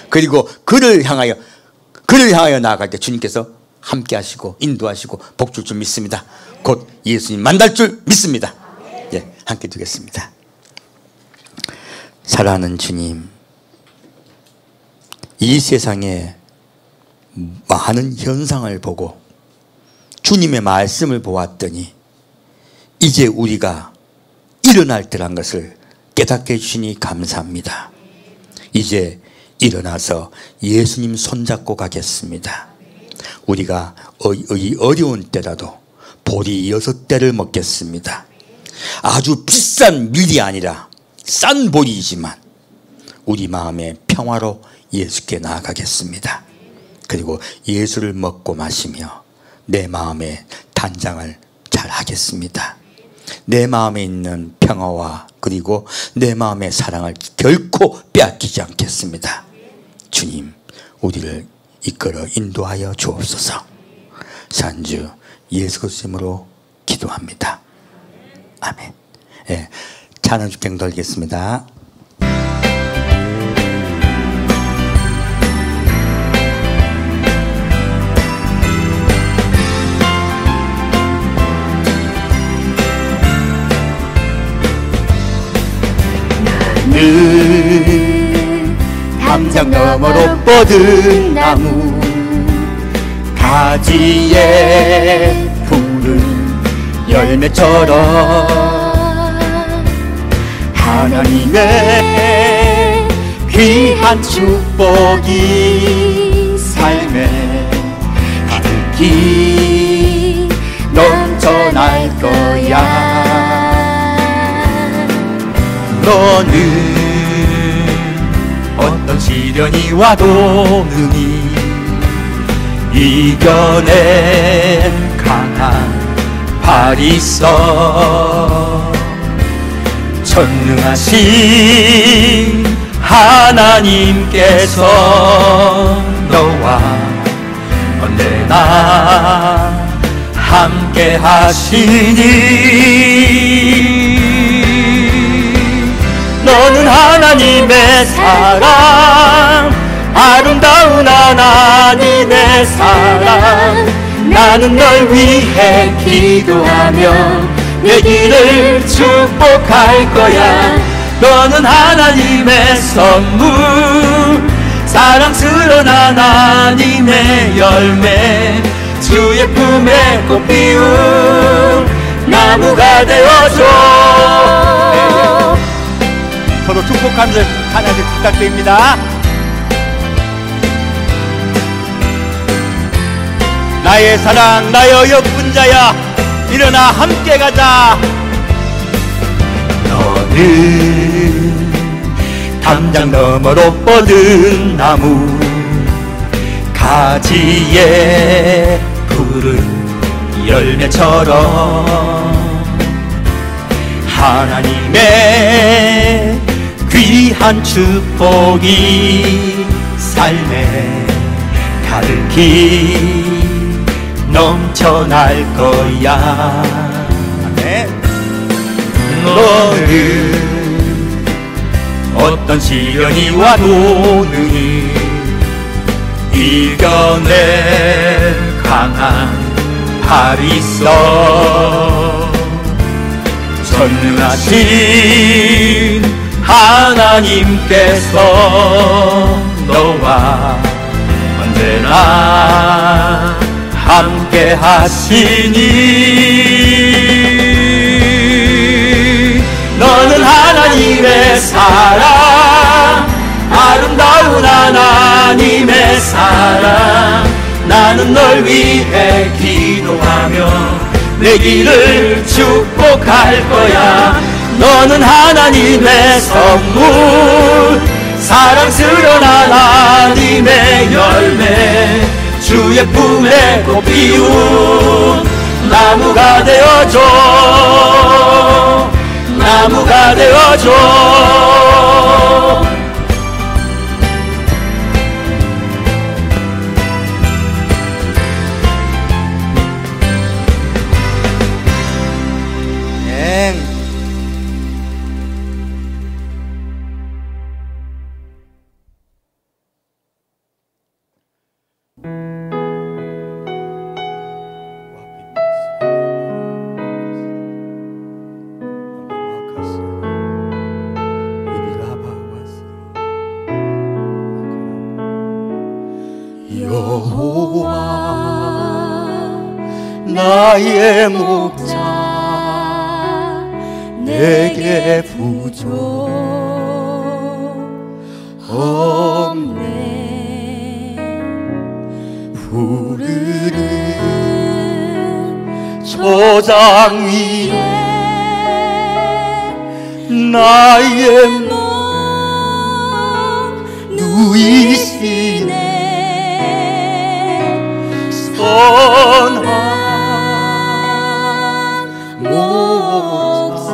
S1: 그리고 그를 향하여 나아갈 때 주님께서 함께 하시고 인도하시고 복 줄 줄 믿습니다. 곧 예수님 만날 줄 믿습니다. 예, 함께 두겠습니다. 사랑하는 주님, 이 세상에 많은 현상을 보고 주님의 말씀을 보았더니 이제 우리가 일어날 때란 것을 깨닫게 해주시니 감사합니다. 이제 일어나서 예수님 손잡고 가겠습니다. 우리가 어려운 때라도 보리 6대를 먹겠습니다. 아주 비싼 밀이 아니라 싼 보리이지만 우리 마음의 평화로 예수께 나아가겠습니다. 그리고 예수를 먹고 마시며 내 마음의 단장을 잘 하겠습니다. 내 마음에 있는 평화와 그리고 내 마음의 사랑을 결코 빼앗기지 않겠습니다. 주님, 우리를 이끌어 인도하여 주옵소서. 산주 예수 그리스도로 기도합니다. 아멘. 예, 찬양 주경 돌리겠습니다.
S2: 담장 너머로 뻗은 나무 가지에 푸른 열매처럼 하나님의 귀한 축복이 삶에 가득히 넘쳐날 거야. 너는 어떤 시련이 와도 능히 이겨낼 강한 팔이 있어. 전능하신 하나님께서 너와 언제나 함께 하시니 너는 하나님의 사랑, 아름다운 하나님의 사랑. 나는 널 위해 기도하며 내 길을 축복할 거야. 너는 하나님의 선물, 사랑스러운 하나님의 열매, 주의 품에 꽃 피운 나무가 되어줘. 서로 축복하는 찬양을 부탁드립니다. 나의 사랑, 나의 역분자야, 일어나 함께 가자. 너는 담장 너머로 뻗은 나무 가지에 푸른 열매처럼 하나님의 귀한 축복이 삶에 가득히 넘쳐날 거야. 아멘. 너는 어떤 시련이 와도 능히 이겨낼 강한 팔이 있어. 전능하신 하나님께서 너와 언제나 함께 하시니 너는 하나님의 사랑, 아름다운 하나님의 사랑. 나는 널 위해 기도하며 내 길을 축복할 거야. 너는 하나님의 선물, 사랑스러운 하나님의 열매, 주의 품에 꽃 피운 나무가 되어줘, 나무가 되어줘.
S3: 여호와 나의 목자 내게 부족 없네. 푸르른 초장 위에 나의 몸 누이시네. 선한 목자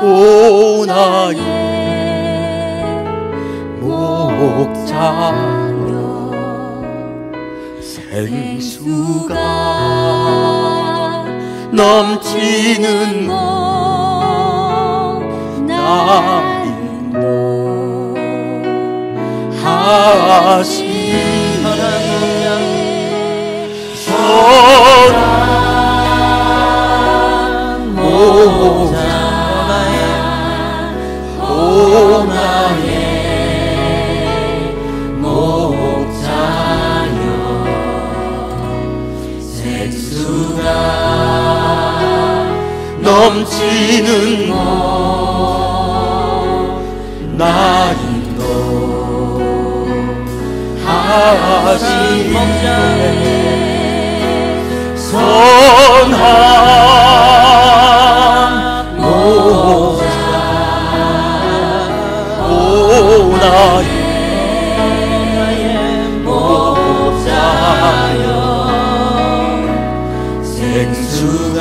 S3: 오 나의 목자여 생수가 넘치는 곳 나인도 하시네. 선한 목자 오 나의 목자여 생수가 넘치는 곳 나인도 하시네. 선한 목자 오 나의 목자여 생수가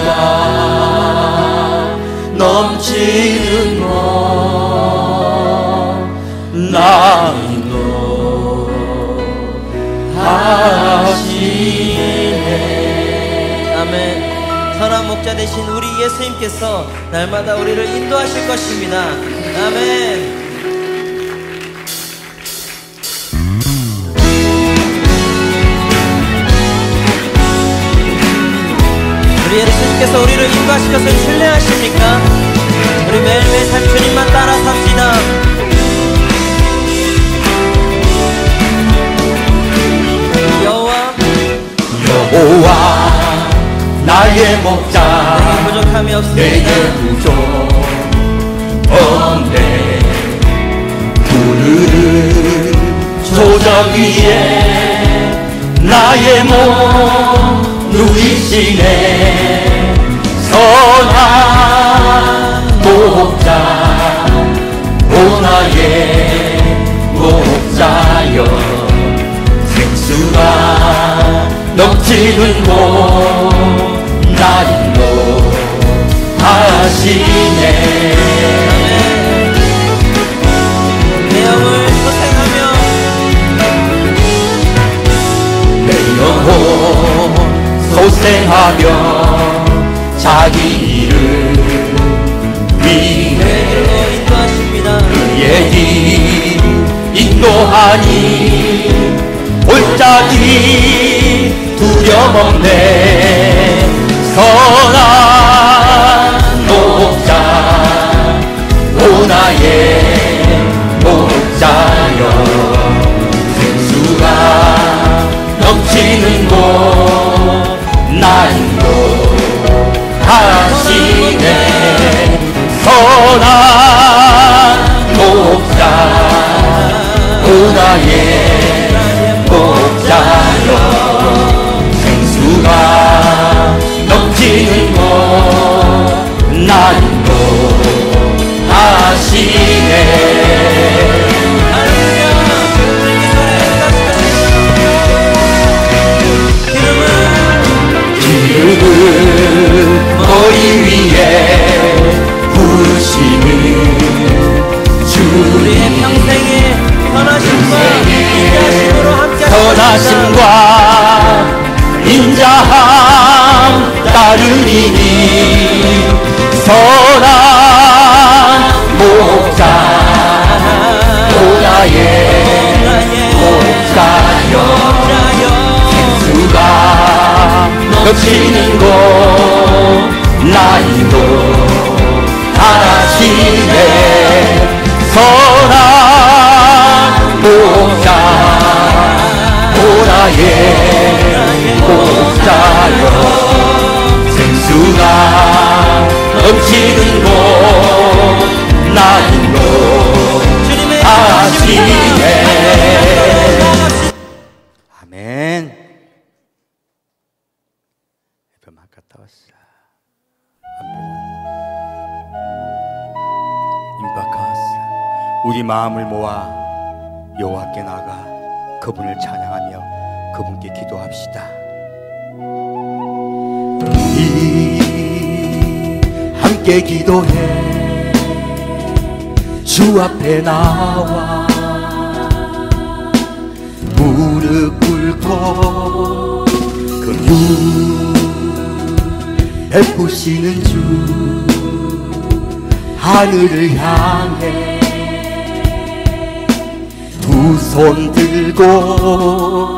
S3: 넘치는 곳 나인도 하시네.
S4: 아멘. 선한 목자 되신 우리 예수님께서 날마다 우리를 인도하실 것입니다. 아멘. 우리 예수님께서 우리를 인도하실 것을 신뢰하십니까? 우리 매일매일 삶 주님만 따라 삽시다.
S3: 여호와 나의 목자
S4: 내게 부족함이 없습니다.
S3: 내게 부족 없네. 푸르른 조적 위에 나의 몸 누이시네. 선한 목자 오 나의 목자여 생수가 넘치는 곳 나인도 하시네.
S4: 내 영을 소생하며
S3: 내 영혼 소생하며 자기 일을 위해
S4: 인도하십니다.
S3: 그의 길 인도하니 올자기 두려움없네. 선한 목자 오 나의 목자여 생수가 넘치는 곳 나인도 하시네. 선한 목자 오 나의 목자여 생수가 넘치는 곳 나 인도하시네 기름을 머리 위에 부으시는 주
S4: 우리의 평생에 선하심과
S3: 인자함 따르리니 선한 목자 오 나의 목자여 생수가 넘치는 곳 나 인도하시네 선한 목자 오 나의 목자여 생수가 넘치는 곳 나 인도하시네
S1: 아멘. 예배만 갔다 왔어. 임박하사 우리 마음을 모아 여호와께 나가 그분을 찬양하며 그분께 기도합시다.
S3: 우리 함께 기도해 주 앞에 나와 무릎 꿇고 긍휼 베푸시는 주 하늘을 향해 두 손 들고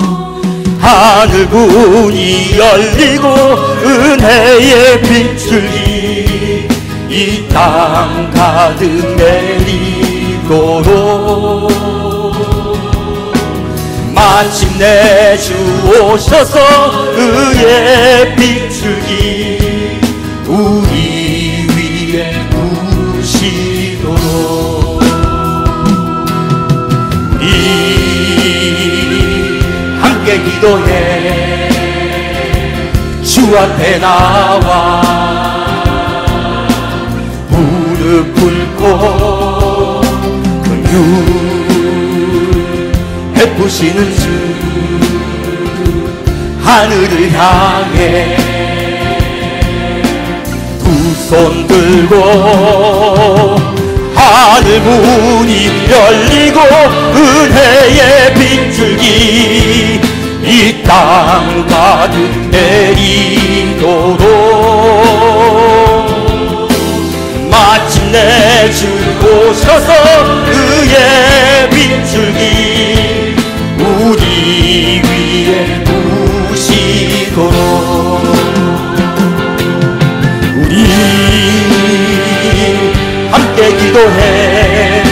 S3: 하늘 문이 열리고 은혜의 빗줄기 이 땅 가득 내리도록 마침내 주 오셔서 의의 빗줄기 우리 위에 부시도록 우리 함께 기도해 주 앞에 나와 무릎 꿇고 긍휼 베푸시는 주 하늘을 향해 두 손 들고 하늘 문이 열리고 은혜의 빗줄기 이 땅 가득 내리도록 마침내 주 오셔서 의의 빗줄기 우리 위에 부시도록 우리 함께 기도해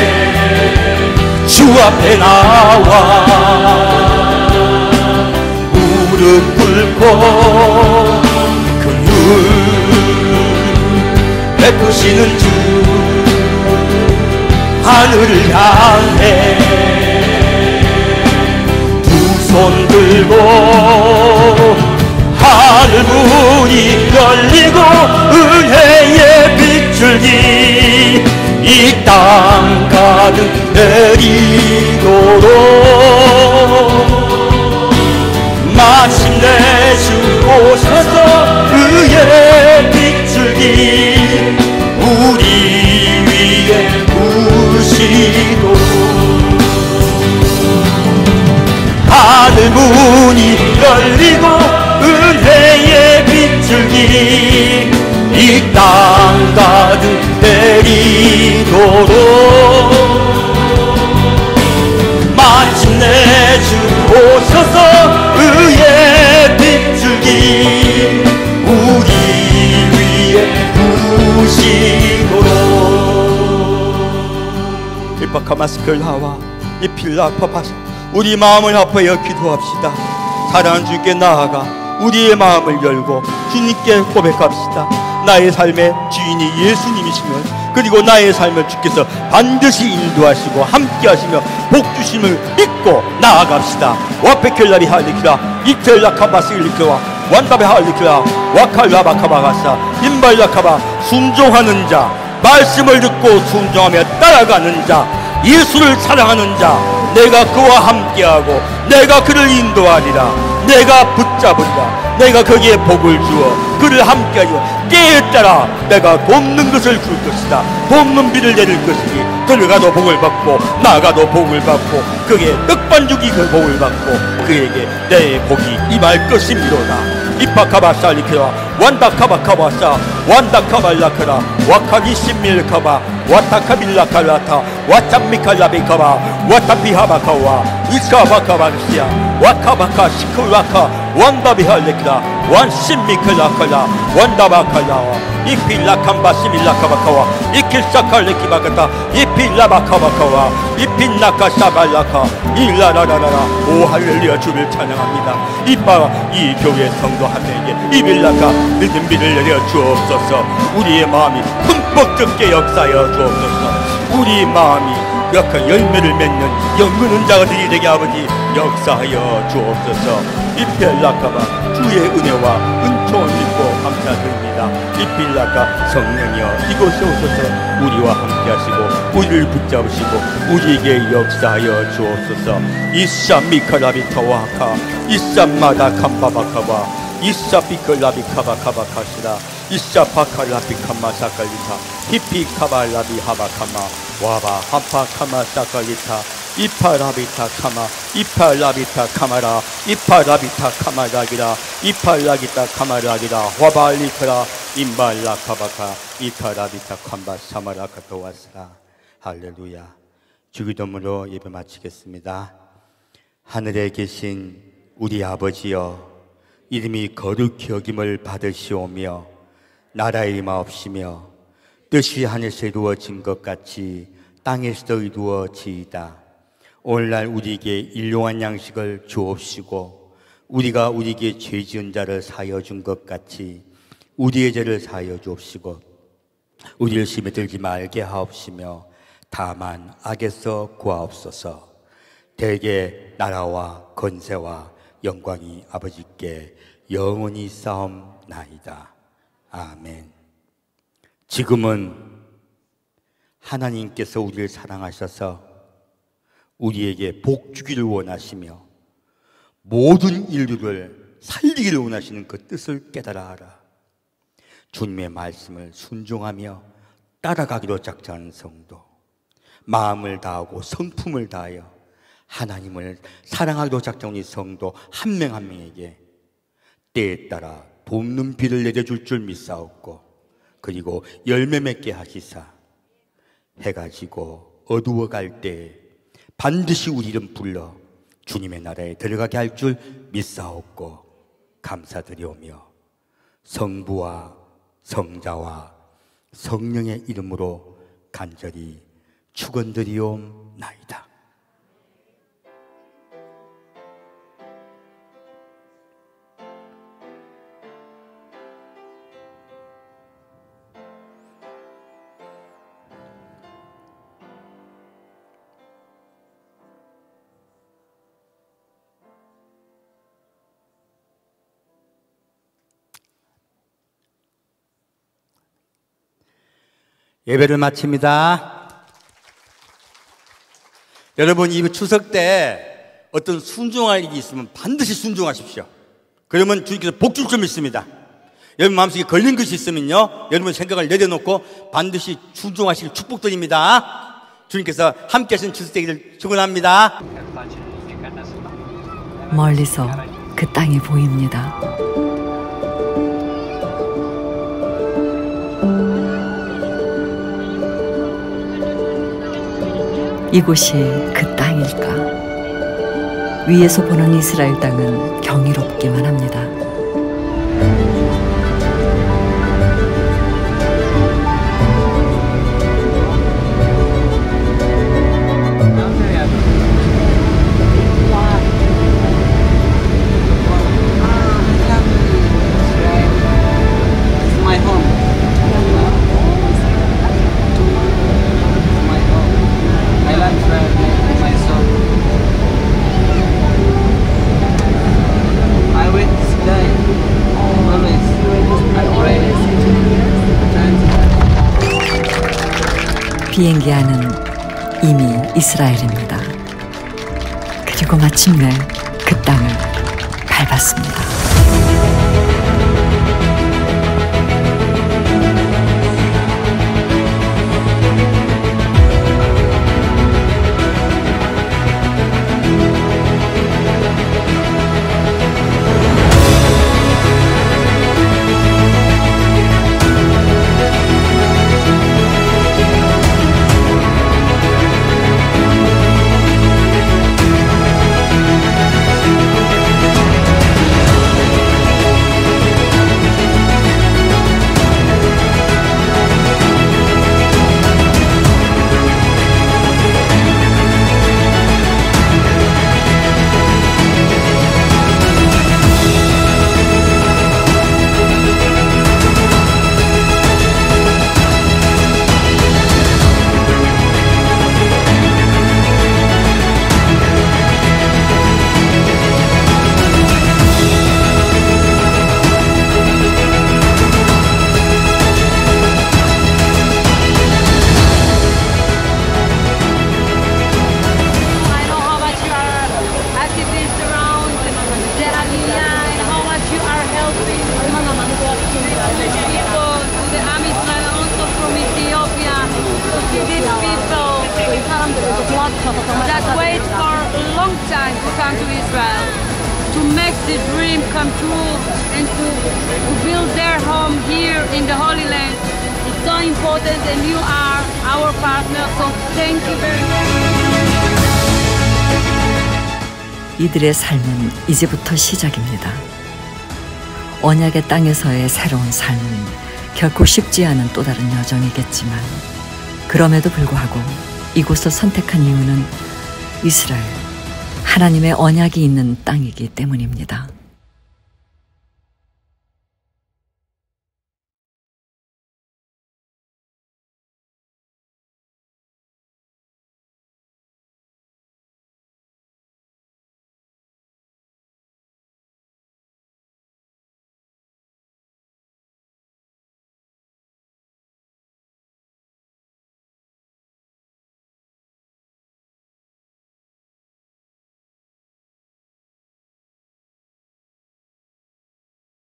S3: 주 앞에 나와 무릎 꿇고 긍휼 베푸시는 주 하늘을 향해 두 손 들고 하늘 문이 열리고 은혜의 빗줄기 이 땅 가득 내리도록 마침내 주 오셔서 의의 빗줄기 우리 위에 부시도록 하늘 문이 열리고 은혜의 빗줄기 이 땅 가득 내리도록 마침내 주 오셔서 의의 빗줄기 우리 위에 부시도록
S1: 이바카마스클 하와 이 필라파파사 우리 마음을 합하여 기도합시다. 사랑하는 주께 나아가 우리의 마음을 열고 주님께 고백합시다.
S3: 나의 삶의 주인이 예수님이시면, 그리고 나의 삶을 주께서 반드시 인도하시고 함께하시며 복주심을 믿고 나아갑시다. 와페켈라리 할리키라 이텔라카바스일리크와 완다베 할리키라 와칼라바카바가사 임발라카바. 순종하는 자, 말씀을 듣고 순종하며 따라가는 자, 예수를 사랑하는 자, 내가 그와 함께하고 내가 그를 인도하리라. 내가 붙잡으리라. 내가 거기에 복을 주어 그를 함께하여 때에 따라 내가 돕는 것을 줄 것이다. 돕는 비를 내릴 것이니 들어가도 복을 받고 나가도 복을 받고 그에게 떡반죽이 그 복을 받고 그에게 내 복이 임할 것이미로다. 이파카바살리케와 완다카바카바사 완다카발라카라 와카기시밀카바 와타카빌라칼라타 와타미칼라비카바 와타비하바카와 이카바카바시야 와카바카 시클라카 완다비할레키라 완심미클라칼라 완다바칼라와 이필라캄바시밀라카바카와 이킬사칼레키바카타 이필라바카바카와 이필라카샤발라카 일라라라라라. 오 할렐루야. 주를 찬양합니다. 이 교회 성도 한 명에게 이빌라카 믿음 비를 내려 주옵소서. 우리의 마음이 흠뻑 듣게 역사하여 주옵소서. 우리 마음이 약한 열매를 맺는 영근은 자들이 되게 아버지 역사하여 주옵소서. 이필라카바 주의 은혜와 은총을 믿고 감사드립니다. 이필라카 성령이여 이곳에 오셔서 우리와 함께 하시고 우리를 붙잡으시고 우리에게 역사하여 주옵소서. 이샤 미카라비카와카 이샤 마다 캄바바카바 이샤 비클라비카바카바카시라 이샤 파칼라비카마사칼리타 히피카발라비 하바카마 와바 하파카마 사칼리타 이파라비타 카마 이파라비타 카마라 이파라비타 카마라기라 이파라기타 카마라기라 화발리카라 임발라카바카 이카라비타 캄바 사마라카토와스라. 할렐루야. 주기도문으로 예배 마치겠습니다. 하늘에 계신 우리 아버지여, 이름이 거룩히 여김을 받으시오며 나라의 임하옵시며 뜻이 하늘에서 이루어진 것 같이 땅에서도 이루어지이다. 오늘날 우리에게 일용할 양식을 주옵시고 우리가 우리에게 죄 지은 자를 사하여 준 것 같이 우리의 죄를 사하여 주옵시고 우리를 시험에 들지 말게 하옵시며 다만 악에서 구하옵소서. 대개 나라와 권세와 영광이 아버지께 영원히 싸움나이다. 아멘. 지금은 하나님께서 우리를 사랑하셔서 우리에게 복 주기를 원하시며 모든 인류를 살리기를 원하시는 그 뜻을 깨달아 알아 주님의 말씀을 순종하며 따라가기로 작정하는 성도, 마음을 다하고 성품을 다하여 하나님을 사랑하기로 작정한 이 성도 한 명 한 명에게 때에 따라 돕는 비를 내려줄 줄 믿사옵고 그리고 열매 맺게 하시사 해가 지고 어두워갈 때에 반드시 우리 이름 불러 주님의 나라에 들어가게 할 줄 믿사옵고 감사드리오며 성부와 성자와 성령의 이름으로 간절히 축원드리옵나이다. 예배를 마칩니다. 여러분, 이 추석 때 어떤 순종할 일이 있으면 반드시 순종하십시오. 그러면 주님께서 복 줄 줄 믿습니다. 여러분 마음속에 걸린 것이 있으면요, 여러분 생각을 내려놓고 반드시 순종하시길 축복드립니다. 주님께서 함께 하신 추석 되기를 축원합니다.
S5: 멀리서 그 땅이 보입니다. 이곳이 그 땅일까? 위에서 보는 이스라엘 땅은 경이롭기만 합니다.
S6: My home.
S5: 비행기 안은 이미 이스라엘입니다. 그리고 마침내 그 땅을 밟았습니다.
S6: That wait for a long time to come to Israel, to make the dream come true and to build their home here in the Holy Land. It's so important and you are our partner, so thank you very much.
S5: 이들의 삶은 이제부터 시작입니다. 언약의 땅에서의 새로운 삶은 결코 쉽지 않은 또 다른 여정이겠지만 그럼에도 불구하고 이곳을 선택한 이유는 이스라엘, 하나님의 언약이 있는 땅이기 때문입니다.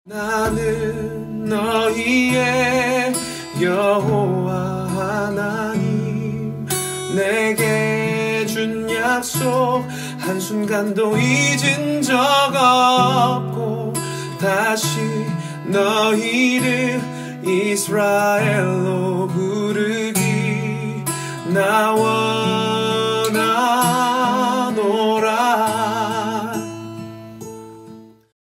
S2: 나는 너희의 여호와 하나님, 내게 준 약속 한순간도 잊은 적 없고 다시 너희를 이스라엘로 부르기 나와